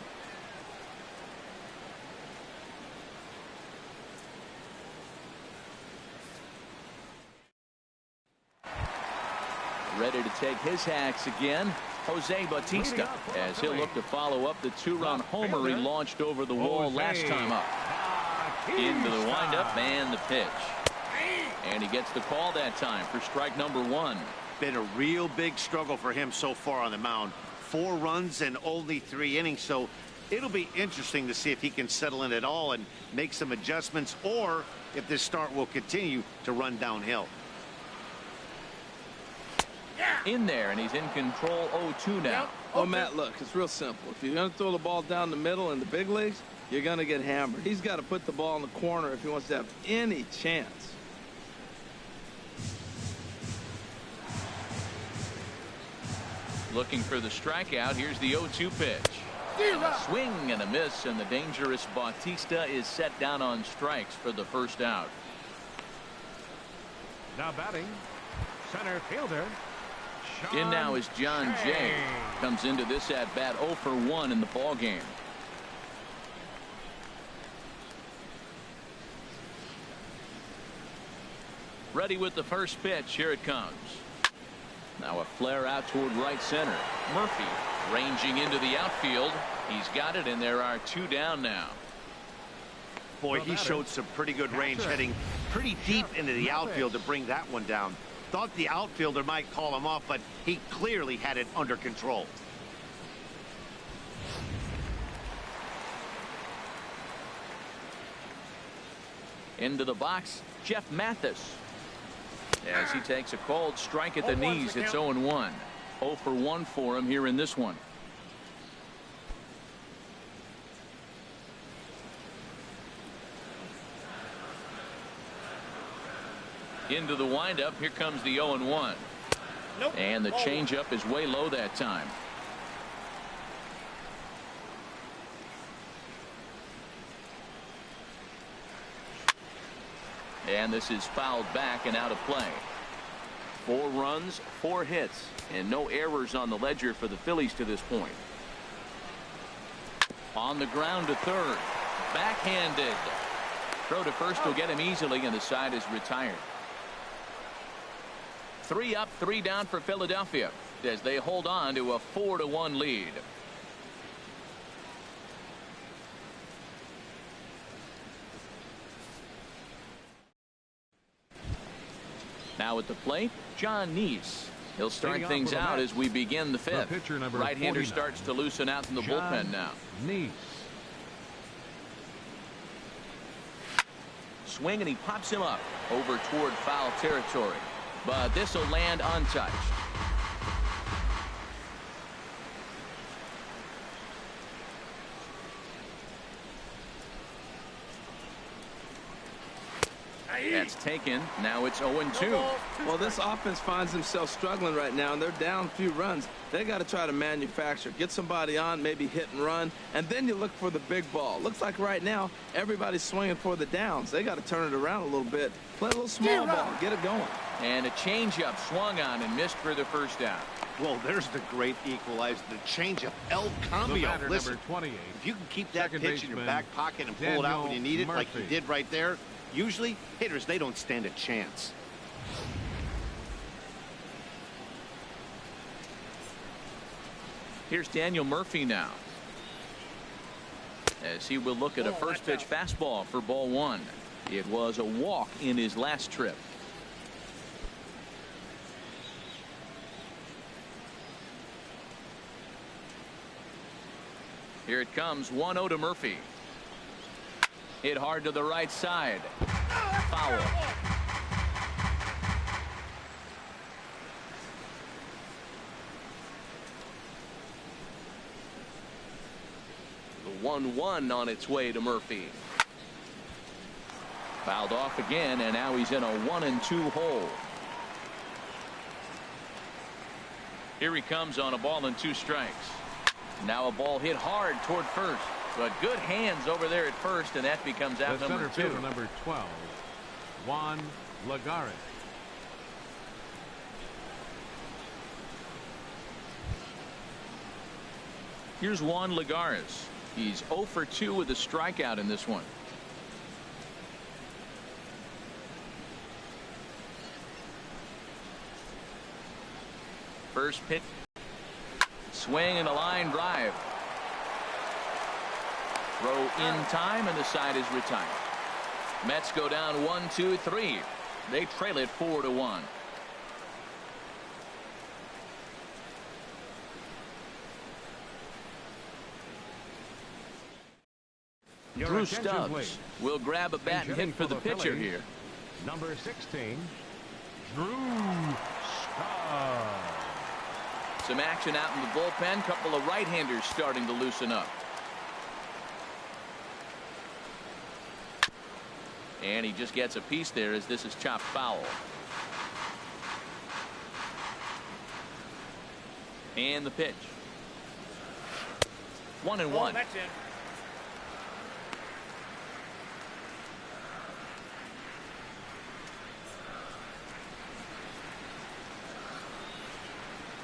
Ready to take his hacks again, Jose Bautista, as he'll look to follow up the 2-run homer he launched over the wall last time up. Into the windup and the pitch. And he gets the call that time for strike number 1. Been a real big struggle for him so far on the mound. 4 runs and only 3 innings, so it'll be interesting to see if he can settle in at all and make some adjustments, or if this start will continue to run downhill. In there, and he's in control 0-2 now. Well, Matt, look, it's real simple. If you're going to throw the ball down the middle in the big leagues, you're going to get hammered. He's got to put the ball in the corner if he wants to have any chance. Looking for the strikeout. Here's the 0-2 pitch. A swing and a miss, and the dangerous Bautista is set down on strikes for the first out. Now batting, center fielder. In now is John Jay. Comes into this at bat 0 for 1 in the ball game. Ready with the first pitch. Here it comes. Now a flare out toward right center. Murphy ranging into the outfield. He's got it, and there are 2 down now. Boy, he showed some pretty good range, heading pretty deep into the outfield to bring that one down. Thought the outfielder might call him off, but he clearly had it under control. Into the box, Jeff Mathis. As he takes a cold strike at the knees, it's 0-1. 0 for 1 for him here in this one. Into the windup. Here comes the 0-1. And the changeup is way low that time. And this is fouled back and out of play. 4 runs, 4 hits, and no errors on the ledger for the Phillies to this point. On the ground to third. Backhanded. Throw to first will get him easily, and the side is retired. 3 up, 3 down for Philadelphia as they hold on to a 4-1 lead. Now at the plate, John Neese. He'll start things out as we begin the 5th. Right-hander starts to loosen out in the bullpen now. Neese. Swing, and he pops him up over toward foul territory. But this will land untouched. That's taken. Now it's 0-2. Well, this offense finds themselves struggling right now, and they're down a few runs. They got to try to manufacture, get somebody on, maybe hit and run, and then you look for the big ball. Looks like right now everybody's swinging for the downs. They got to turn it around a little bit, play a little small ball, get it going. And a changeup swung on and missed for the first out. Well, there's the great equalizer, the changeup, El Cambio. Listen, number 28. if you can keep that pitch in your back pocket and pull it out when you need it, like you did right there, usually hitters, they don't stand a chance. Here's Daniel Murphy now, as he will look at a first pitch fastball for ball 1. It was a walk in his last trip. Here it comes, 1-0 to Murphy. Hit hard to the right side. Foul. The 1-1 on its way to Murphy. Fouled off again, and now he's in a 1-2 hole. Here he comes on a ball and 2 strikes. Now a ball hit hard toward first. But good hands over there at first, and that becomes out The number center 2. fielder, number 12, Juan Lagares. Here's Juan Lagares. He's 0 for 2 with a strikeout in this one. First pitch. Swing and a line drive. Throw in time, and the side is retired. Mets go down 1-2-3. They trail it 4-1. Drew Stubbs will grab a bat and hit for the pitcher here. Number 16, Drew Stubbs. Some action out in the bullpen. Couple of right-handers starting to loosen up. And he just gets a piece there as this is chopped foul. And the pitch. 1-1. That's it.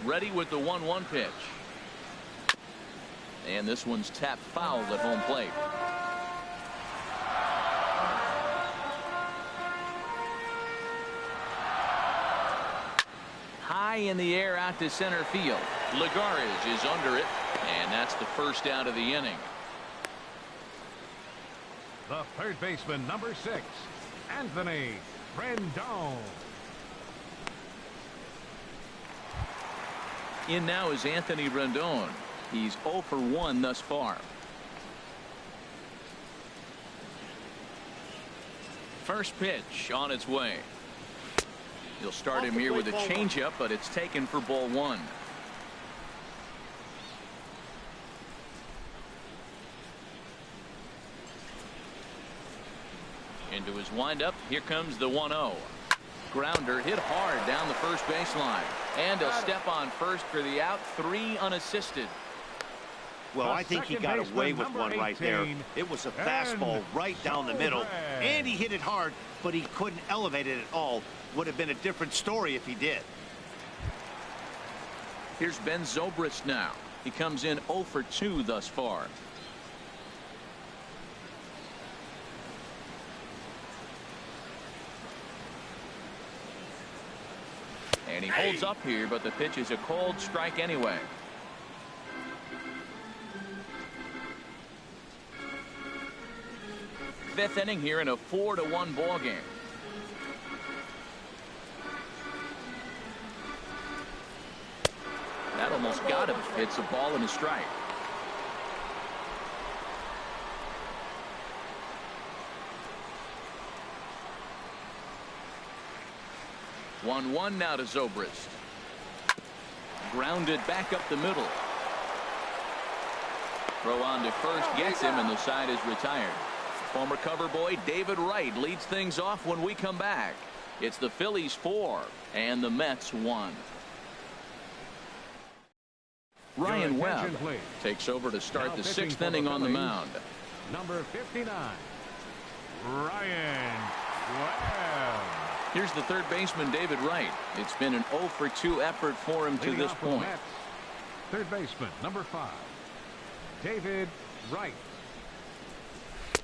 Ready with the 1-1 pitch. And this one's tapped foul at home plate. High in the air out to center field. Lagares is under it, and that's the first out of the inning. The third baseman, number 6, Anthony Rendon. In now is Anthony Rendon. He's 0 for 1 thus far. First pitch on its way. He'll start him here with a changeup, but it's taken for ball 1. Into his windup. Here comes the 1-0. Grounder hit hard down the first baseline. And he'll step on first for the out. 3 unassisted. Well, I think he got away with one right there. It was a fastball right down the middle. And he hit it hard, but he couldn't elevate it at all. Would have been a different story if he did. Here's Ben Zobrist now. He comes in 0 for 2 thus far. And he holds up here, but the pitch is a cold strike anyway. Fifth inning here in a 4-1 ball game. That almost got him. It's a ball and a strike. One now to Zobrist. Grounded back up the middle. Throw on to first gets him, and the side is retired. Former cover boy David Wright leads things off when we come back. It's the Phillies 4 and the Mets 1. Ryan Webb takes over to start the 6th inning on the mound. Number 59, Ryan Webb. Here's the third baseman, David Wright. It's been an 0 for 2 effort for him to this point. Third baseman, number 5, David Wright.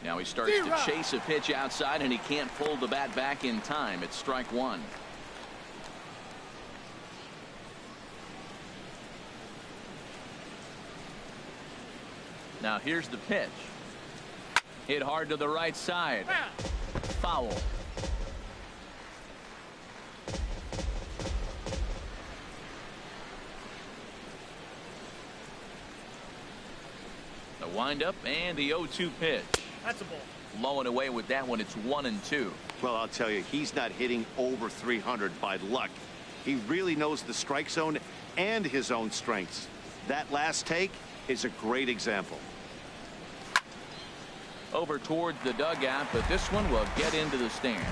Now he starts to chase a pitch outside, and he can't pull the bat back in time. It's strike 1. Now here's the pitch. Hit hard to the right side. Foul. The windup and the 0-2 pitch. That's a ball. Low and away with that one. It's 1-2. Well, I'll tell you, he's not hitting over 300 by luck. He really knows the strike zone and his own strengths. That last take is a great example. Over towards the dugout, but this one will get into the stands.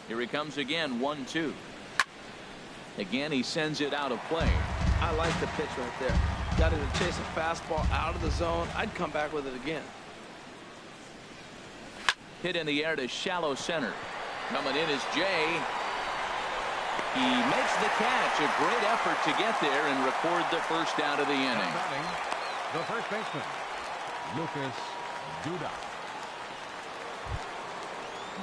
Here he comes again, 1-2. Again, he sends it out of play. I like the pitch right there. got him to chase a fastball out of the zone, I'd come back with it again. Hit in the air to shallow center. Coming in is Jay. He makes the catch. A great effort to get there and record the first out of the inning. The first baseman, Lucas Duda.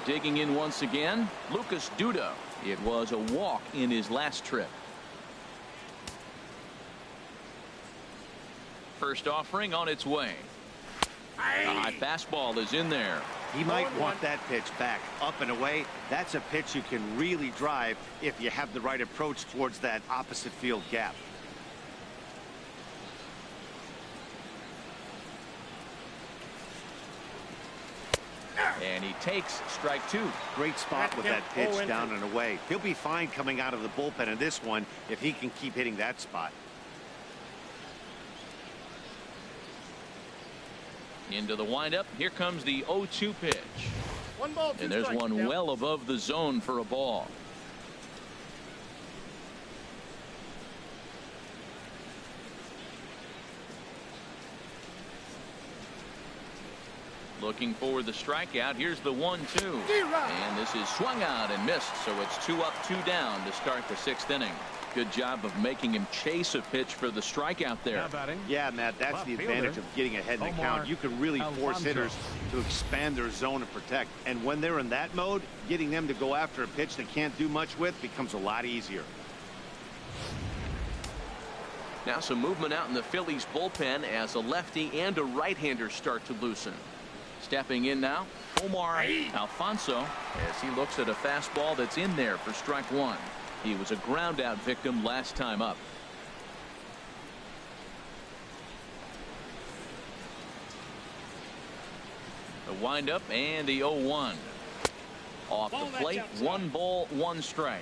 Digging in once again, Lucas Duda. It was a walk in his last trip. First offering on its way. A high fastball is in there. He might want that pitch back, up and away. That's a pitch you can really drive if you have the right approach towards that opposite field gap. And he takes strike two. Great spot with that pitch down and away. He'll be fine coming out of the bullpen in this one if he can keep hitting that spot. Into the windup. Here comes the 0-2 pitch. 1 ball, 2 And there's strikes, one well above the zone for a ball. Looking for the strikeout. Here's the 1-2. And this is swung out and missed. So it's 2 up, 2 down to start the 6th inning. Good job of making him chase a pitch for the strikeout there. Yeah, Matt, that's the advantage of getting ahead in the count. You can really force hitters to expand their zone and protect. And when they're in that mode, getting them to go after a pitch they can't do much with becomes a lot easier. Now some movement out in the Phillies bullpen as a lefty and a right-hander start to loosen. Stepping in now, Omar Alfonso, as he looks at a fastball that's in there for strike one. He was a ground out victim last time up. The windup and the 0-1. Off the plate, 1 ball, 1 strike.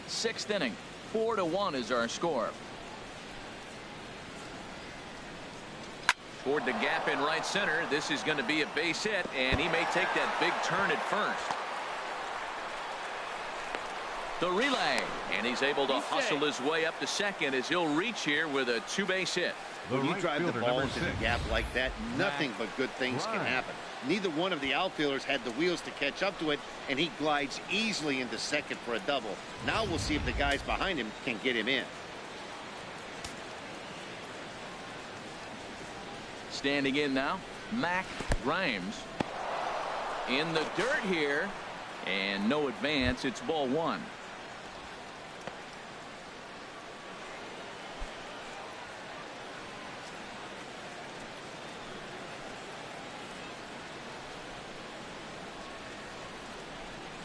6th inning, 4-1 is our score. Toward the gap in right center. This is going to be a base hit, and he may take that big turn at first. The relay, and he's able to hustle his way up to second as he'll reach here with a 2-base hit. When you drive the ball into the gap like that, nothing but good things can happen. Neither one of the outfielders had the wheels to catch up to it, and he glides easily into second for a double. Now we'll see if the guys behind him can get him in. Standing in now, Mac Grimes. In the dirt here, and no advance. It's ball 1.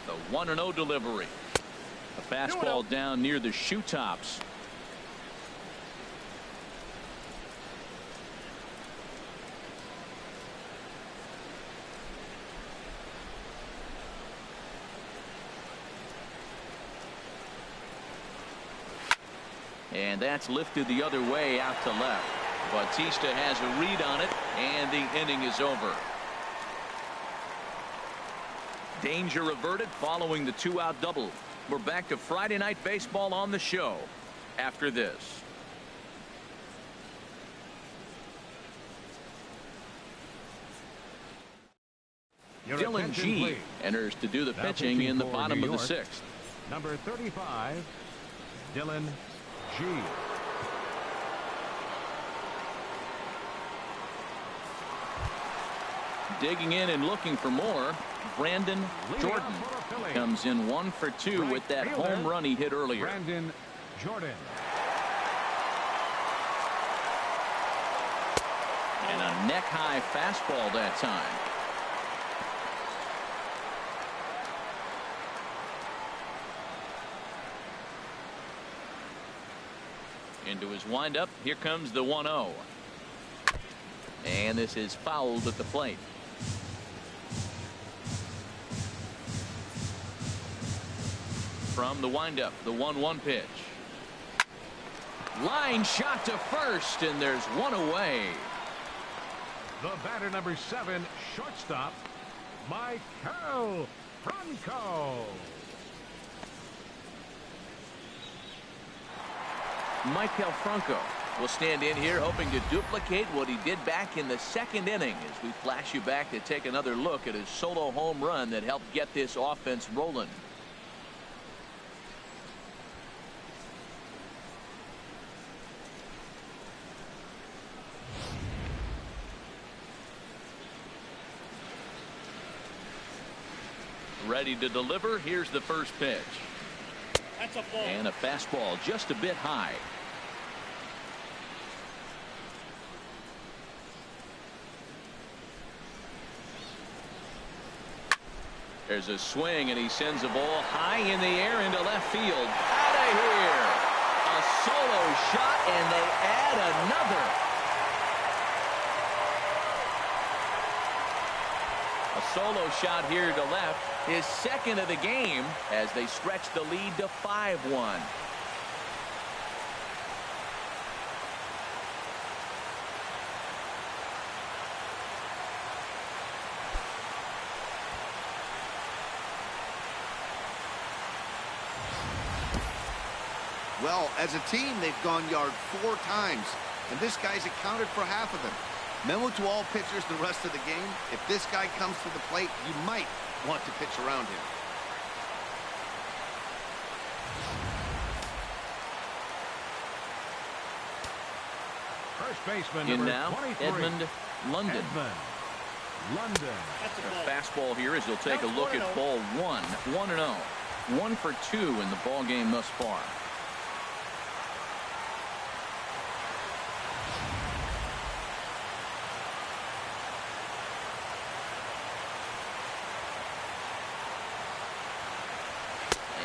The 1-0 delivery. A fastball down near the shoe tops. And that's lifted the other way out to left. Bautista has a read on it, and the inning is over. Danger averted following the 2-out double. We're back to Friday Night Baseball on the show after this. Dylan G enters to do the pitching in the bottom of the 6th. Number 35, Dylan G. Digging in and looking for more, Brandon Jordan comes in 1 for 2 with that home run he hit earlier. Brandon Jordan. And a neck-high fastball that time. Into his windup. Here comes the 1-0. And this is fouled at the plate. From the windup, the 1-1 pitch. Line shot to first, and there's one away. The batter, number 7, shortstop, MAIKEL FRANCO. MAIKEL FRANCO We'll stand in here hoping to duplicate what he did back in the second inning as we flash you back to take another look at his solo home run that helped get this offense rolling. Ready to deliver. Here's the first pitch. That's a ball. And a fastball just a bit high. There's a swing, and he sends the ball high in the air into left field. Out of here. A solo shot, and they add another. A solo shot here to left. His second of the game as they stretch the lead to 5-1. Well, as a team, they've gone yard 4 times, and this guy's accounted for half of them. Memo to all pitchers the rest of the game: if this guy comes to the plate, you might want to pitch around him. First baseman In number now, 23. Edmund London. London. That's a A ball. fastball here as he'll take a look at ball 1-0. 1 for 2 in the ball game thus far.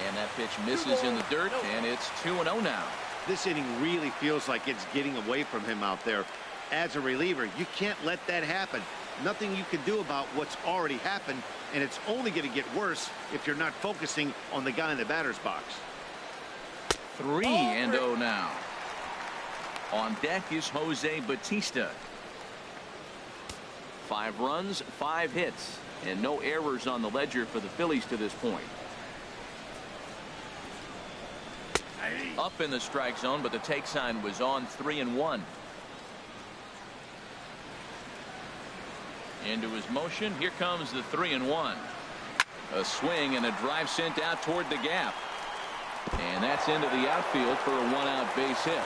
And that pitch misses in the dirt, and it's 2-0 now. This inning really feels like it's getting away from him out there. As a reliever, you can't let that happen. Nothing you can do about what's already happened, and it's only going to get worse if you're not focusing on the guy in the batter's box. 3-0 now. On deck is Jose Bautista. 5 runs, 5 hits, and no errors on the ledger for the Phillies to this point. Up in the strike zone, but the take sign was on. 3-1. Into his motion. Here comes the 3-1. A swing and a drive sent out toward the gap. And that's into the outfield for a 1-out base hit.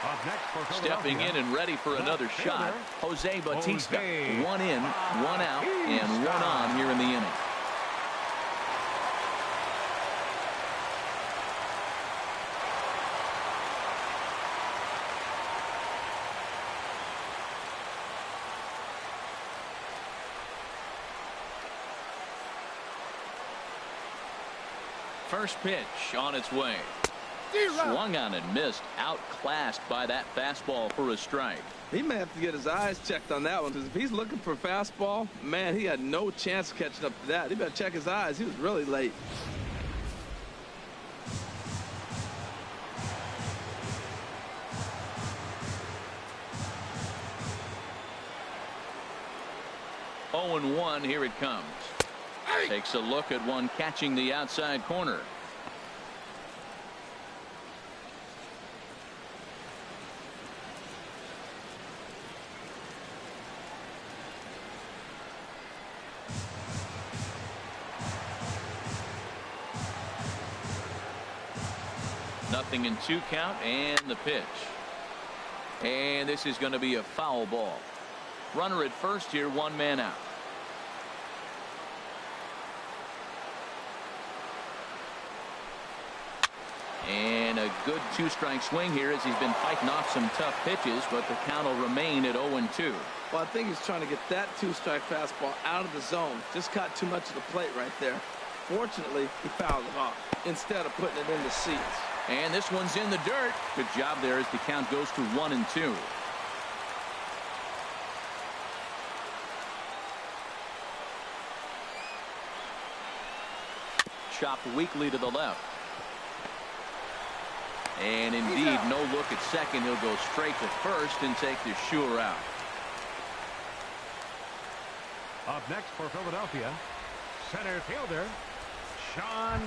Up next for Stepping in and ready for another shot, Jose Bautista. Jose. 1 in, 1 out, and 1 on here in the inning. First pitch on its way. Swung on and missed. Outclassed by that fastball for a strike. He may have to get his eyes checked on that one, because if he's looking for a fastball, man, he had no chance of catching up to that. He better check his eyes. He was really late. Oh, 0-1. Here it comes. Takes a look at one catching the outside corner. Nothing in 2 count, and the pitch. And this is going to be a foul ball. Runner at first here, 1 man out. And a good 2-strike swing here as he's been fighting off some tough pitches, but the count will remain at 0-2. Well, I think he's trying to get that 2-strike fastball out of the zone. Just caught too much of the plate right there. Fortunately, he fouled it off instead of putting it in the seats. And this one's in the dirt. Good job there as the count goes to 1-2. Chopped weakly to the left. And indeed, no look at second. He'll go straight to first and take the sure out. Up next for Philadelphia, center fielder Sean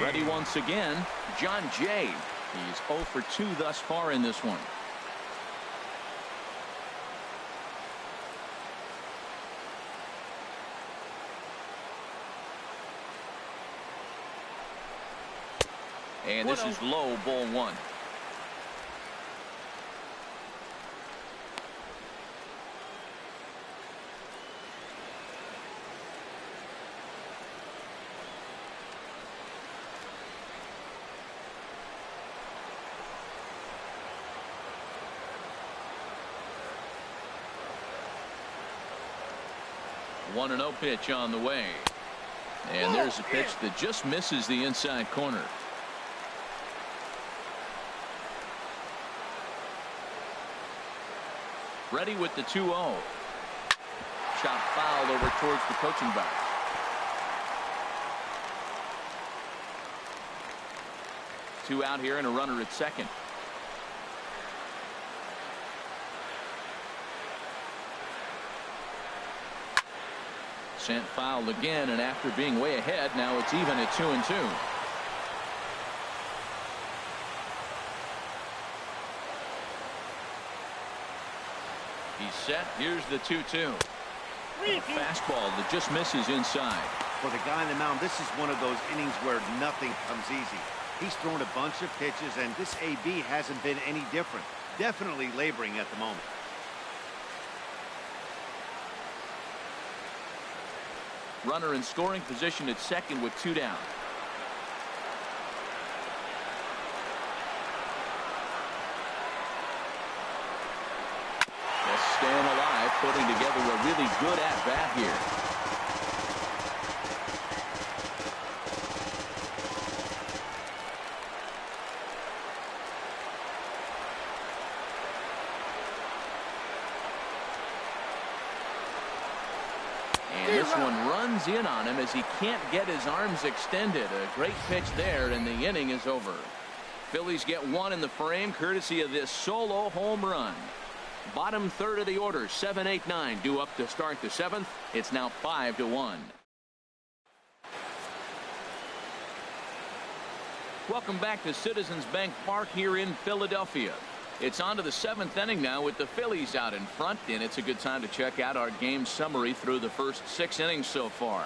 Ready once again, John Jay. He's 0 for 2 thus far in this one. And this is low, ball 1. One and 0 pitch on the way. And there's a pitch that just misses the inside corner. Ready with the 2-0. Shot fouled over towards the coaching box. Two out here and a runner at second. Sent fouled again, and after being way ahead, now it's even at 2-2. He's set. Here's the 2-2. Fastball that just misses inside. For the guy on the mound, this is one of those innings where nothing comes easy. He's thrown a bunch of pitches, and this AB hasn't been any different. Definitely laboring at the moment. Runner in scoring position at second with 2 down. Just staying alive, putting together a really good at-bat here. This one runs in on him as he can't get his arms extended. A great pitch there, and the inning is over. Phillies get one in the frame courtesy of this solo home run. Bottom third of the order, 7-8-9 due up to start the 7th. It's now 5-1. Welcome back to Citizens Bank Park here in Philadelphia. It's on to the 7th inning now with the Phillies out in front, and it's a good time to check out our game summary through the first 6 innings so far.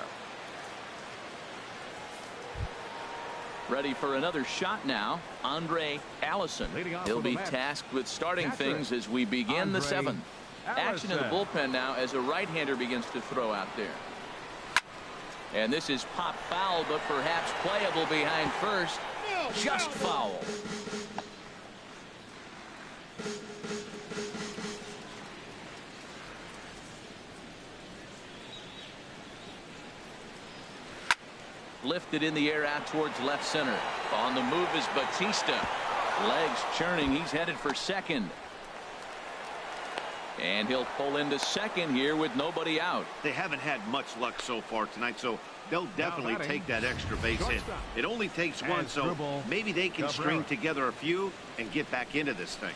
Ready for another shot now, Andre Allison. He'll be tasked with starting things as we begin the 7th. Action in the bullpen now as a right-hander begins to throw out there. And this is pop foul, but perhaps playable behind first. Just foul. Lifted in the air out towards left center. On the move is Bautista. Legs churning. He's headed for second. And he'll pull into second here with nobody out. They haven't had much luck so far tonight, so they'll definitely take that extra base hit. It only takes one, so maybe they can string together a few and get back into this thing.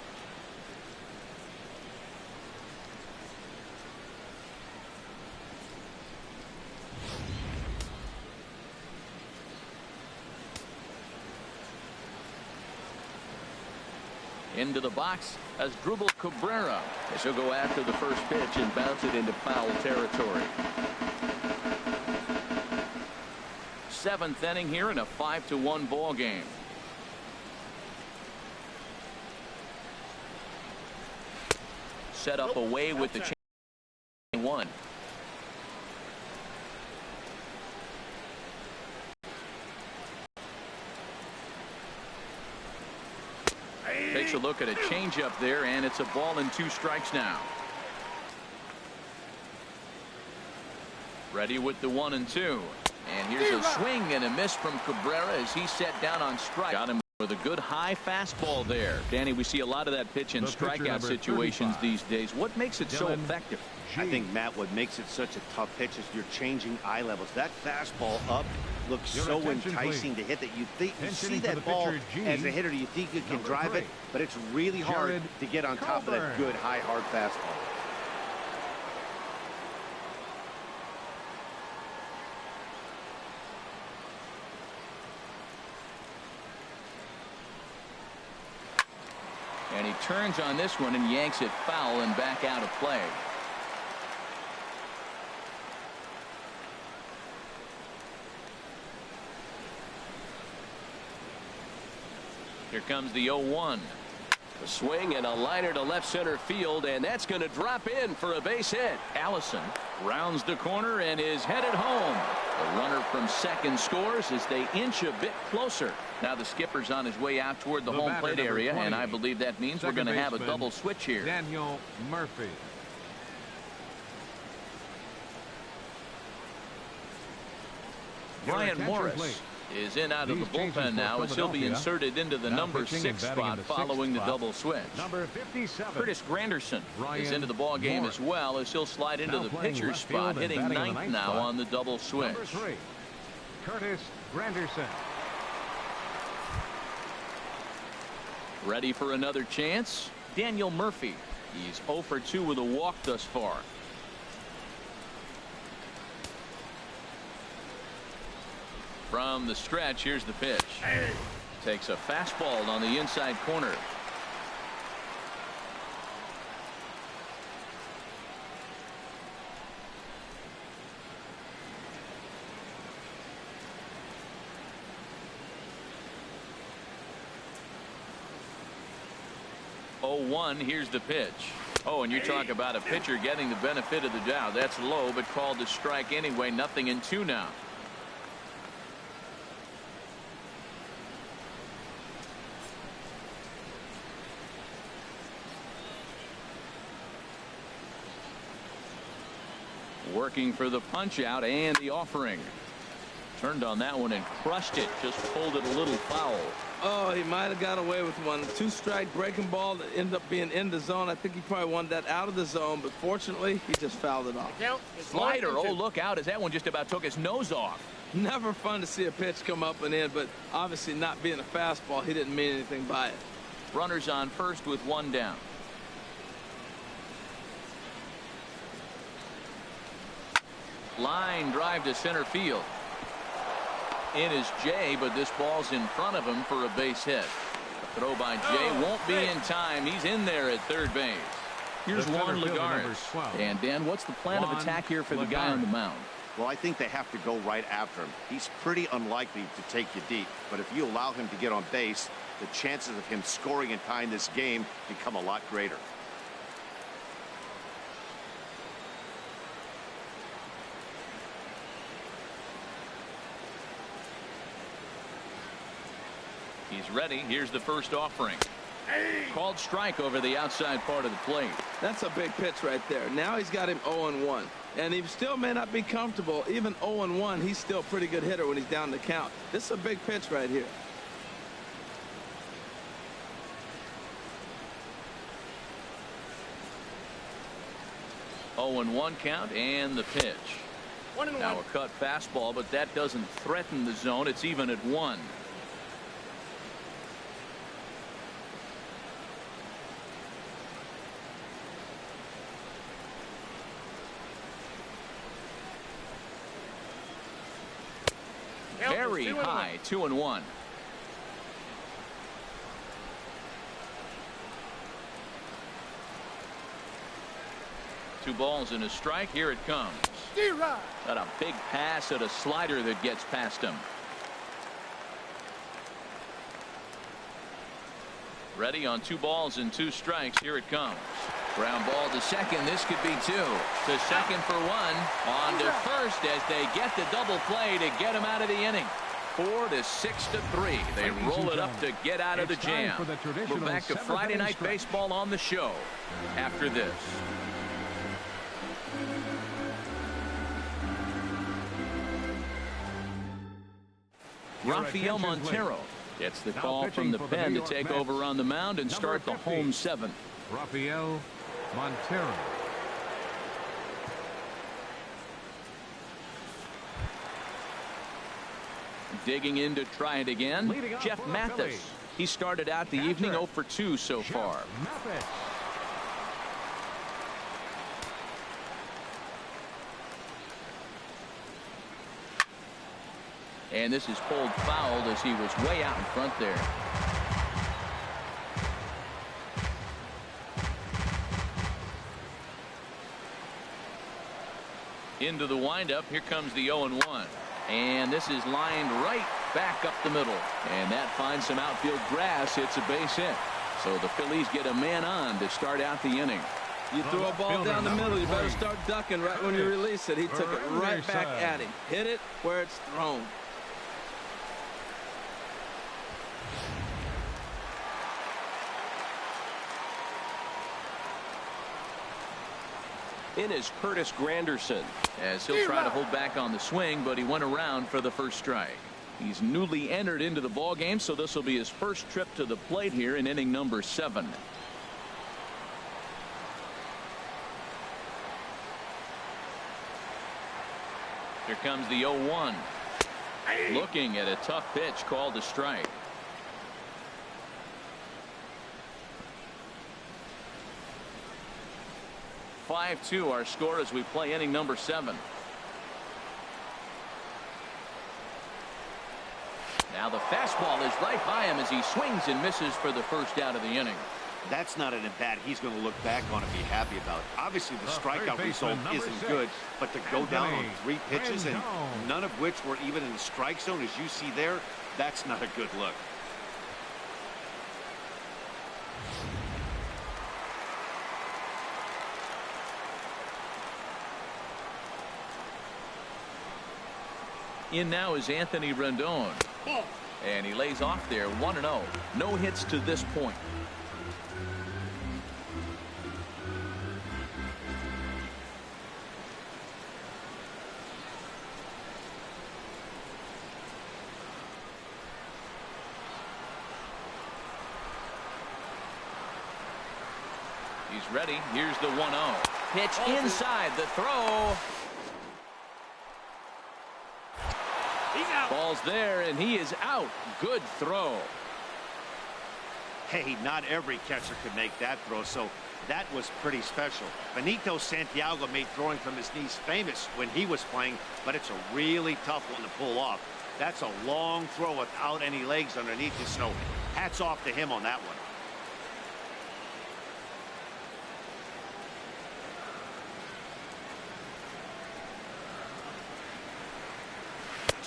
Into the box as Drupal Cabrera, as he'll go after the first pitch and bounce it into foul territory. 7th inning here in a 5-1 ball game. Set up away with the chain 1. Takes a look at a changeup there, and it's a ball and 2 strikes now. Ready with the 1 and 2. And here's a swing and a miss from Cabrera as he's set down on strike. Got him with a good high fastball there. Danny, we see a lot of that pitch in strikeout situations these days. What makes it so effective? I think, Matt, what makes it such a tough pitch is you're changing eye levels. That fastball up looks so enticing to hit that you see that ball as a hitter, you think you can drive it, but it's really hard to get on top of that good high hard fastball. And he turns on this one and yanks it foul and back out of play. Here comes the 0-1. A swing and a liner to left center field, and that's going to drop in for a base hit. Allison rounds the corner and is headed home. The runner from second scores as they inch a bit closer. Now the skipper's on his way out toward the home plate area, 20, and I believe that means we're going to have a double switch here. Daniel Murphy. Brian Morris please. is in out of the These changes bullpen for now as he'll be Philadelphia. inserted into the Now number pitching 6 and batting in spot the sixth following the spot. double switch. Number 57. Curtis Granderson is Ryan into the ball game Morris. as well as he'll slide into Now the playing pitcher's left field spot, and hitting batting in the ninth ninth now spot. on the double switch. Number 3. Curtis Granderson. Ready for another chance? Daniel Murphy. He's 0 for 2 with a walk thus far. From the stretch, here's the pitch. Takes a fastball on the inside corner. Here's the pitch. Oh, and you talk about a pitcher getting the benefit of the doubt. That's low, but called to strike anyway. 0-2 now. Working for the punch out and the offering. Turned on that one and crushed it. Just pulled it a little foul. Oh, he might have got away with one. 2-strike breaking ball that ended up being in the zone. I think he probably wanted that out of the zone, but fortunately, he just fouled it off. Slider. Oh, look out as that one just about took his nose off. Never fun to see a pitch come up and in, but obviously not being a fastball, he didn't mean anything by it. Runners on first with one down. Line drive to center field. In is Jay, but this ball's in front of him for a base hit. A throw by Jay won't be in time. He's in there at third base. Here's Juan Lagares. And Dan, what's the plan of attack here for the guy on the mound? Well, I think they have to go right after him. He's pretty unlikely to take you deep, but if you allow him to get on base, the chances of him scoring and tying this game become a lot greater. He's ready. Here's the first offering. Called strike over the outside part of the plate. That's a big pitch right there. Now he's got him 0-1. And he still may not be comfortable. Even 0-1, he's still a pretty good hitter when he's down the count. This is a big pitch right here. Oh, and 1 count and the pitch. 1-1. Now a cut fastball, but that doesn't threaten the zone. It's even at 1. Very high, 2-1. Two balls and a strike. Here it comes. Got a big pass at a slider that gets past him. Ready on 2 balls and 2 strikes. Here it comes. Ground ball to second. This could be 2. To second for 1. On to first as they get the double play to get him out of the inning. 4-6-3. They roll it up to get out of the jam. We're back to Friday Night Baseball on the show after this. Rafael Montero gets the call from the pen to take over on the mound and start the home 7th. Rafael Montero. Digging in to try it again, Jeff Mathis. He started out the evening 0 for 2 so far. And this is pulled foul as he was way out in front there. Into the windup. Here comes the 0-1. And this is lined right back up the middle. And that finds some outfield grass. It's a base hit. So the Phillies get a man on to start out the inning. You throw a ball down the middle, you better start ducking right when you release it. He took it right back at him. Hit it where it's thrown. In is Curtis Granderson. As he'll try to hold back on the swing, but he went around for the first strike. He's newly entered into the ball game, so this will be his first trip to the plate here in inning number 7. Here comes the 0-1. Looking at a tough pitch called a strike. (5-2) our score as we play inning number 7. Now the fastball is right by him as he swings and misses for the first out of the inning. That's not an at-bat he's going to look back on and be happy about. Obviously, the strikeout result isn't good, but to go down on 3 pitches and none of which were even in the strike zone, as you see there, that's not a good look. In now is Anthony Rendon. And he lays off there 1-0. No hits to this point. He's ready. Here's the 1-0. Pitch inside the throw. Ball's there, and he is out. Good throw. Hey, not every catcher could make that throw, so that was pretty special. Benito Santiago made throwing from his knees famous when he was playing, but it's a really tough one to pull off. That's a long throw without any legs underneath it, so hats off to him on that one.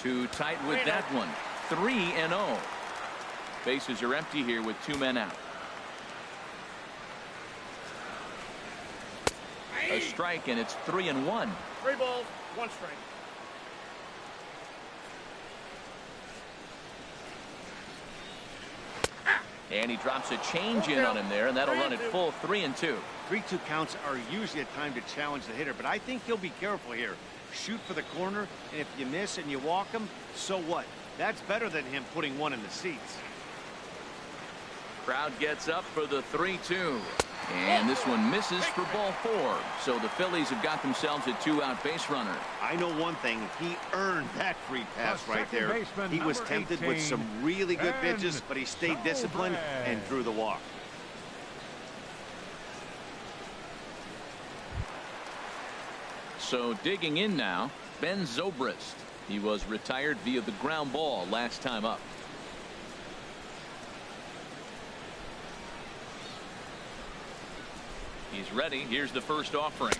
Too tight with that one. 3-0. Bases are empty here with 2 men out. A strike, and it's 3-1. 3 balls, 1 strike. And he drops a change in on him there, and that'll run it full 3-2. 3-2 counts are usually a time to challenge the hitter, but I think he'll be careful here. Shoot for the corner, and if you miss and you walk him, so what? That's better than him putting one in the seats. Crowd gets up for the 3-2. And this one misses for ball 4. So the Phillies have got themselves a 2-out base runner. I know one thing. He earned that free pass right there. He was tempted with some really good pitches, but he stayed disciplined and drew the walk. So digging in now, Ben Zobrist. He was retired via the ground ball last time up. He's ready. Here's the first offering.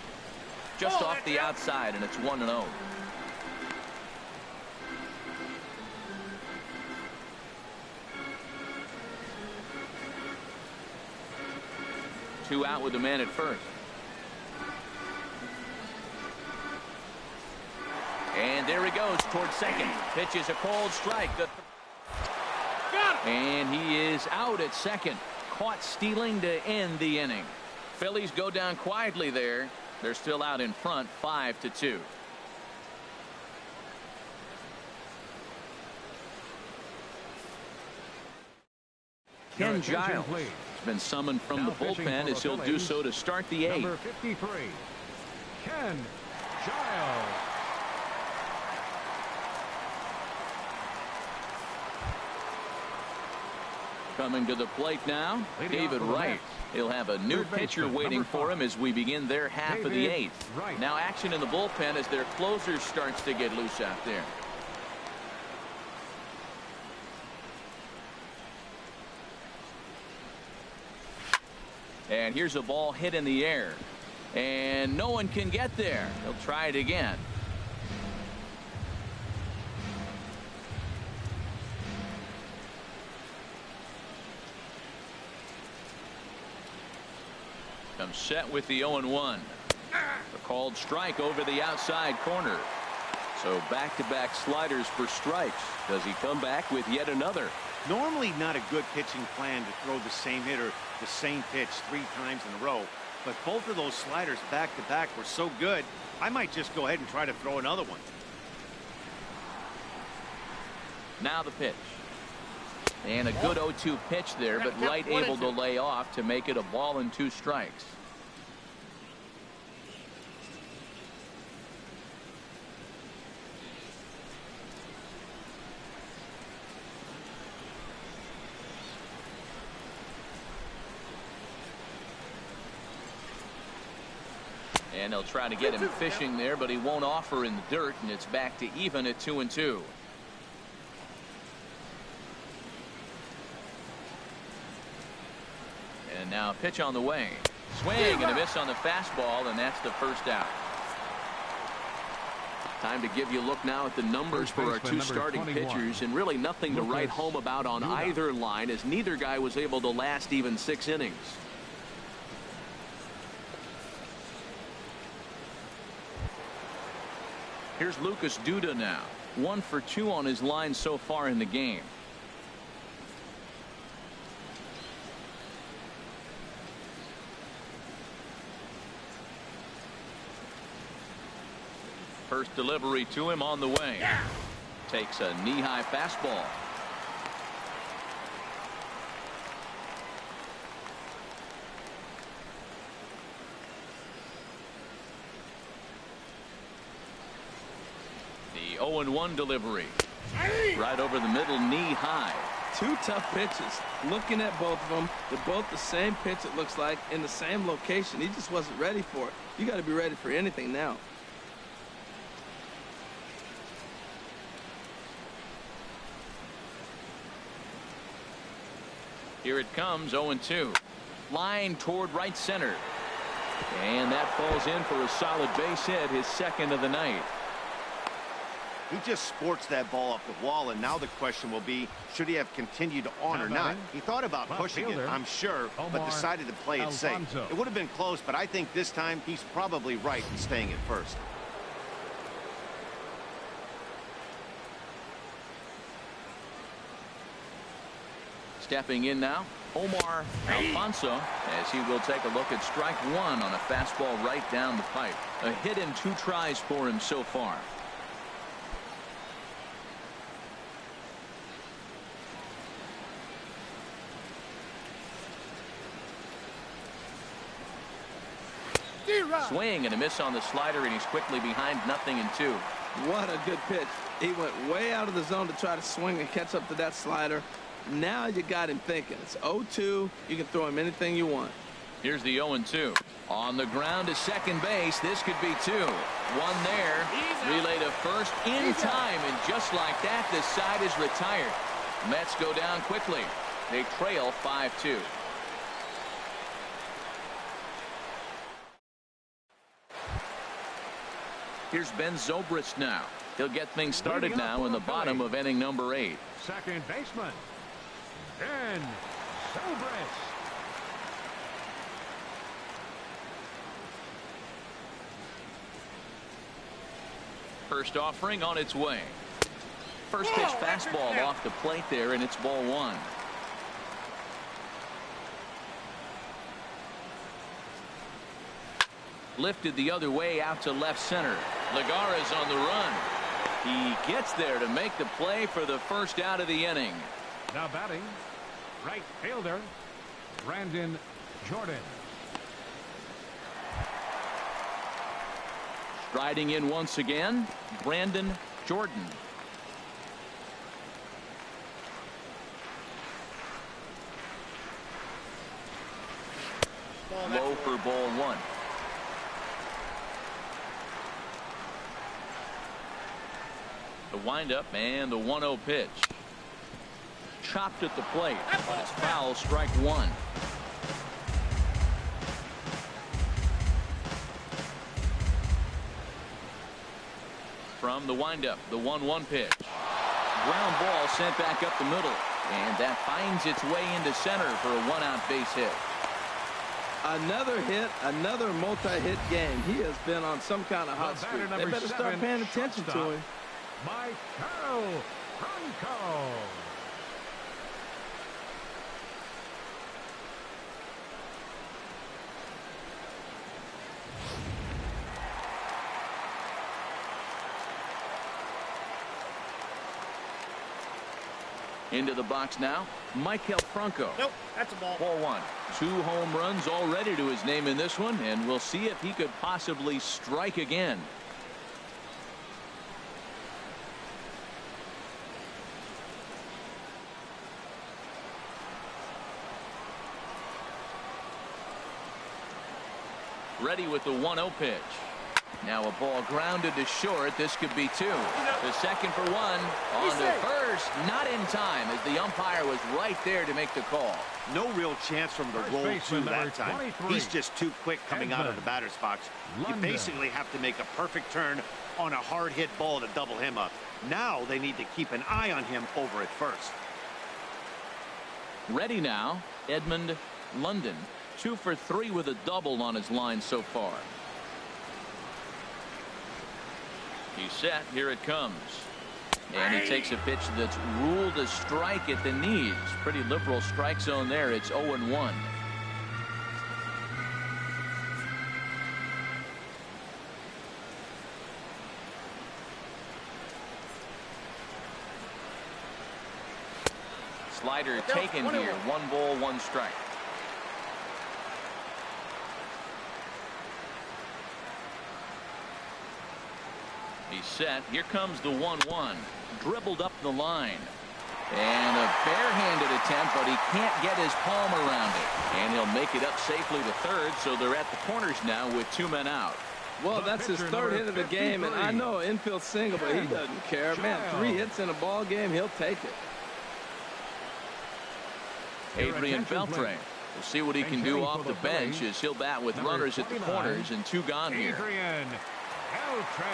Just off the outside, and it's 1-0. Two out with the man at first. And there he goes towards second. Pitches a cold strike. And he is out at second. Caught stealing to end the inning. Phillies go down quietly there. They're still out in front, 5-2. Ken Giles has been summoned from the bullpen as he'll do so to start the 8th. Number 53, Ken Giles. Coming to the plate now, David Wright. He'll have a new pitcher waiting for him as we begin their half of the 8th. Now action in the bullpen as their closer starts to get loose out there. And here's a ball hit in the air. And no one can get there. He'll try it again. Comes set with the 0-1. A called strike over the outside corner. So back-to-back sliders for strikes. Does he come back with yet another? Normally not a good pitching plan to throw the same hitter the same pitch 3 times in a row. But both of those sliders back-to-back were so good, I might just go ahead and try to throw another one. Now the pitch. And a good 0-2 pitch there, but Wright able to lay off to make it a ball and 2 strikes. And they'll try to get him fishing there, but he won't offer in the dirt, and it's back to even at 2-2. And now a pitch on the way. Swing and a miss on the fastball, and that's the first out. Time to give you a look now at the numbers for our 2 starting pitchers, and really nothing to write home about on either line, as neither guy was able to last even 6 innings. Here's Lucas Duda now. 1 for 2 on his line so far in the game. First delivery to him on the way. Takes a knee-high fastball. The 0-1 delivery. Right over the middle, knee-high. 2 tough pitches. Looking at both of them, they're both the same pitch, it looks like, in the same location. He just wasn't ready for it. You got to be ready for anything now. Here it comes, 0-2. Line toward right center. And that falls in for a solid base hit, his 2nd of the night. He just sports that ball up the wall, and now the question will be, should he have continued on or not? He thought about pushing it, I'm sure, but decided to play it safe. It would have been close, but I think this time he's probably right in staying at first. Stepping in now, Omar Alfonso, as he will take a look at strike 1 on a fastball right down the pipe. A hit in 2 tries for him so far. Swing and a miss on the slider, and he's quickly behind 0-2. What a good pitch. He went way out of the zone to try to swing and catch up to that slider. Now you got him thinking. It's 0-2. You can throw him anything you want. Here's the 0-2. On the ground to second base. This could be 2. 1 there. Relay to first in time, and just like that, the side is retired. Mets go down quickly. They trail 5-2. Here's Ben Zobrist now. He'll get things started now in the bottom of inning number 8. Second baseman, Ben Zobrist. First offering on its way. First pitch fastball off the plate there, and it's ball 1. Lifted the other way out to left center. Lagares on the run. He gets there to make the play for the first out of the inning. Now batting, right fielder, Brandon Jordan. Striding in once again, Brandon Jordan. Low for ball 1. The windup and the 1-0 pitch. Chopped at the plate, but it's foul, strike 1. from the windup. The 1-1 pitch. Ground ball sent back up the middle. And that finds its way into center for a 1-out base hit. Another hit, another multi-hit game. He has been on some kind of hot streak. They better start paying attention to him. MAIKEL, FRANCO. Into the box now, MAIKEL FRANCO. Nope, that's a ball. 4-1. 2 home runs already to his name in this one, and we'll see if he could possibly strike again. Ready with the 1-0 pitch. Now a ball grounded to short. This could be 2. The second for 1. On to first. Not in time, as the umpire was right there to make the call. No real chance from the roll to that time. He's just too quick coming out of the batter's box. You basically have to make a perfect turn on a hard hit ball to double him up. Now they need to keep an eye on him over at first. Ready now, Edmund London. 2 for 3 with a double on his line so far. He's set. Here it comes. And he takes a pitch that's ruled a strike at the knees. Pretty liberal strike zone there. It's 0-1. Slider taken here. 1 ball, 1 strike. He's set. Here comes the 1-1. Dribbled up the line. And a barehanded attempt, but he can't get his palm around it. And he'll make it up safely to third, so they're at the corners now with 2 men out. Well, that's his 3rd hit of the game, and I know infield single, but he doesn't care. Man, 3 hits in a ball game, he'll take it. Adrian Beltre. We'll see what he can do off the bench as he'll bat with runners at the corners and 2 gone here. Adrian Beltre.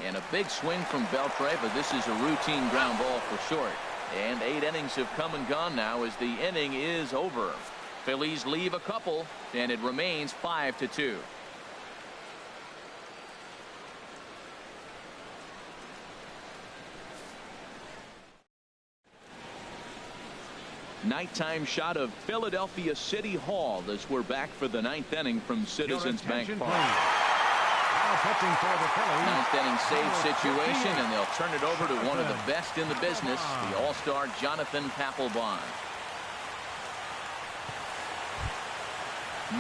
And a big swing from Beltre, but this is a routine ground ball for short. And 8 innings have come and gone now as the inning is over. Phillies leave a couple, and it remains 5-2. Nighttime shot of Philadelphia City Hall as we're back for the 9th inning from Citizens Bank Park. Pitching for the Phillies. 9th inning save situation, and they'll turn it over to one of the best in the business, the all-star Jonathan Papelbon.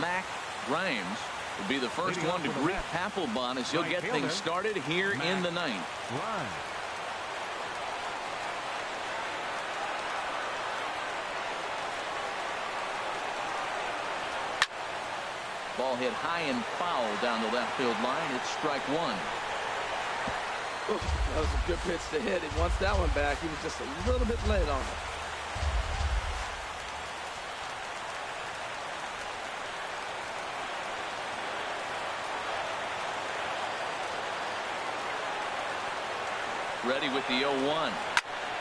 Mac Grimes will be the first one to greet Papelbon as he'll get things started here in the 9th. Ball hit high and foul down the left field line. It's strike 1. Oof, that was a good pitch to hit. He wants that one back. He was just a little bit late on it. Ready with the 0-1.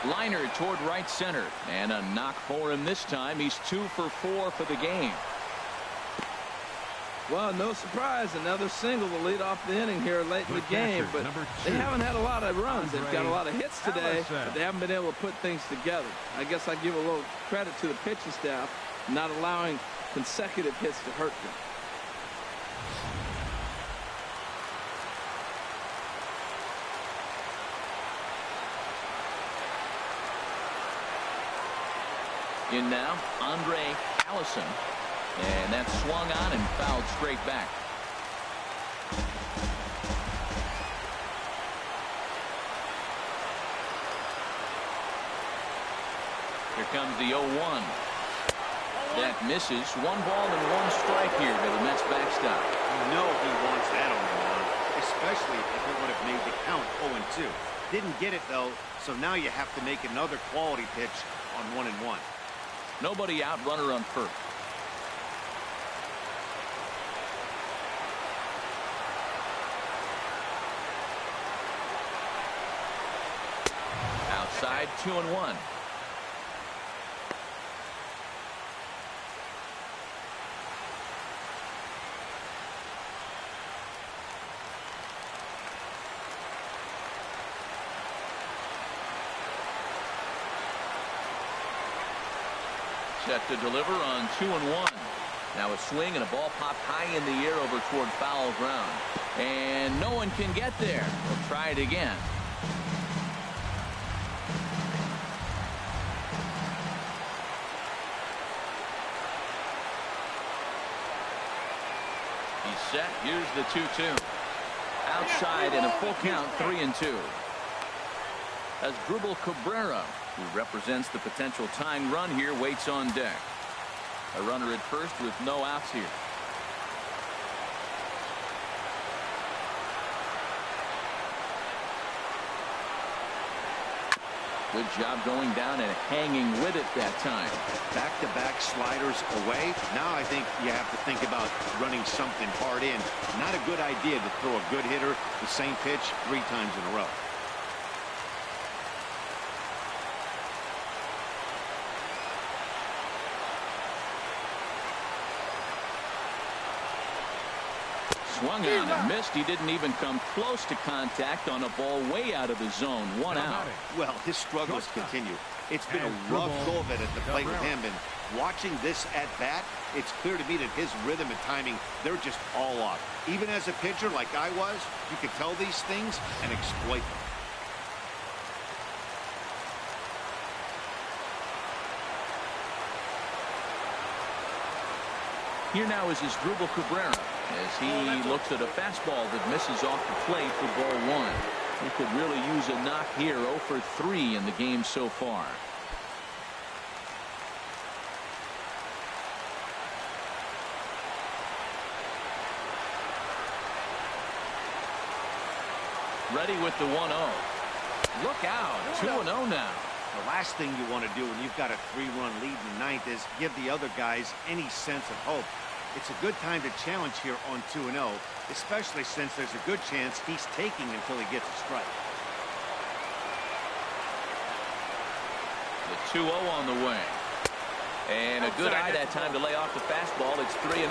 Liner toward right center. And a knock for him this time. He's 2 for 4 for the game. Well, no surprise. Another single to lead off the inning here late in the game. But they haven't had a lot of runs. They've got a lot of hits today, but they haven't been able to put things together. I guess I give a little credit to the pitching staff, not allowing consecutive hits to hurt them. In now, Andre Allison. And that's swung on and fouled straight back. Here comes the 0-1. That misses. 1 ball and 1 strike here to the Mets backstop. You know he wants that on the mound, especially if it would have made the count 0-2. Didn't get it, though, so now you have to make another quality pitch on 1-1. Nobody out, runner on first. Outside, 2-1. Set to deliver on 2-1. Now a swing and a ball popped high in the air over toward foul ground. And no one can get there. We'll try it again. He's set. Here's the 2-2. Outside and a full count, 3-2. As Dribble Cabrera, who represents the potential tying run here, waits on deck. A runner at first with no outs here. Good job going down and hanging with it that time. Back-to-back sliders away. Now I think you have to think about running something hard in. Not a good idea to throw a good hitter the same pitch 3 times in a row. Swung on and missed. He didn't even come close to contact on a ball way out of the zone. 1 out. Well, his struggles continue. It's been a rough go of it at the plate with him, and watching this at bat, it's clear to me that his rhythm and timing, they're just all off. Even as a pitcher like I was, you could tell these things and exploit them. Here now is his Dribble Cabrera as he looks at a fastball that misses off the plate for ball 1. He could really use a knock here. 0 for 3 in the game so far. Ready with the 1-0. Look out. 2-0 now. The last thing you want to do when you've got a 3-run lead in the 9th is give the other guys any sense of hope. It's a good time to challenge here on 2-0, especially since there's a good chance he's taking until he gets a strike. The 2-0 on the way. And a good eye that time to lay off the fastball. It's 3-0.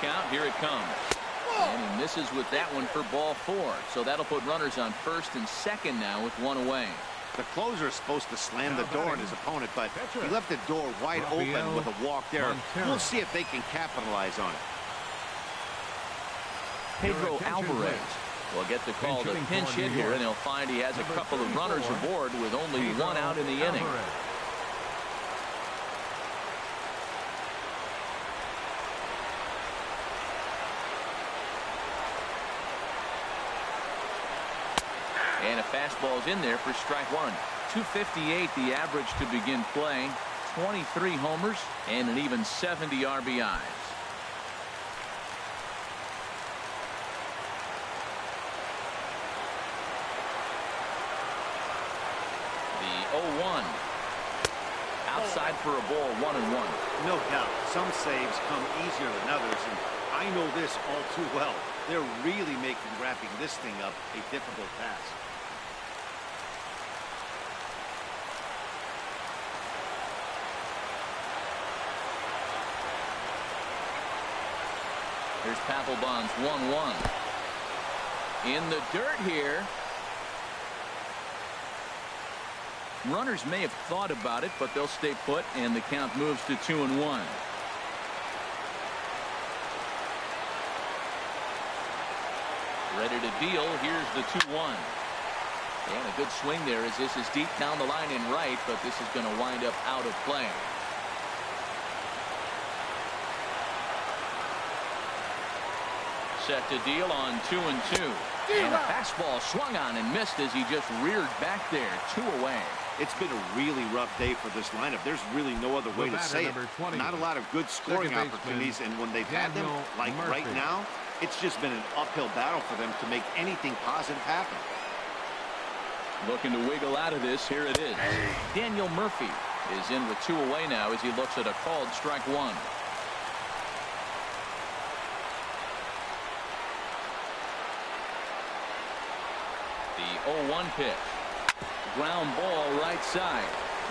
Count. Here it comes. And he misses with that one for ball 4. So that'll put runners on first and second now with 1 away. The closer is supposed to slam the door on his opponent, but he left the door wide open with a walk there. We'll see if they can capitalize on it. Pedro Alvarez will get the call to pinch hit here, and he'll find he has a couple of runners aboard with only 1 out in the inning. And a fastball's in there for strike 1. 258 the average to begin play. 23 homers and an even 70 RBIs. The 0-1. Outside for a ball, 1-1. No doubt. Some saves come easier than others, and I know this all too well. They're really making wrapping this thing up a difficult task. Here's Papelbon's 1-1. In the dirt here. Runners may have thought about it, but they'll stay put, and the count moves to 2-1. Ready to deal. Here's the 2-1. And a good swing there as this is deep down the line in right, but this is going to wind up out of play. Set to deal on 2-2. And a fastball swung on and missed as he just reared back there. 2 away. It's been a really rough day for this lineup. There's really no other way to say it. Not a lot of good scoring opportunities, and when they've had them, like right now, it's just been an uphill battle for them to make anything positive happen. Looking to wiggle out of this. Here it is. Daniel Murphy is in with 2 away now as he looks at a called strike 1. The 0-1 pitch. Ground ball right side.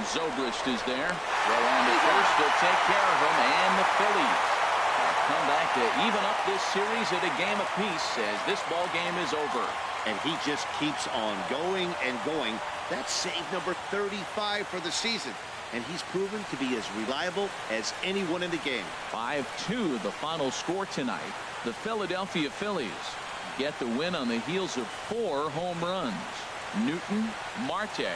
Zobrist is there. Throw on to first to take care of him, and the Phillies come back to even up this series at a game apiece as this ball game is over. And he just keeps on going and going. That's save number 35 for the season. And he's proven to be as reliable as anyone in the game. 5-2 the final score tonight. The Philadelphia Phillies get the win on the heels of 4 home runs. Newton Marte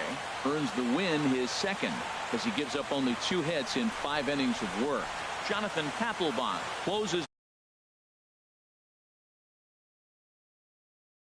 earns the win, his second, as he gives up only 2 hits in 5 innings of work. Jonathan Papelbon closes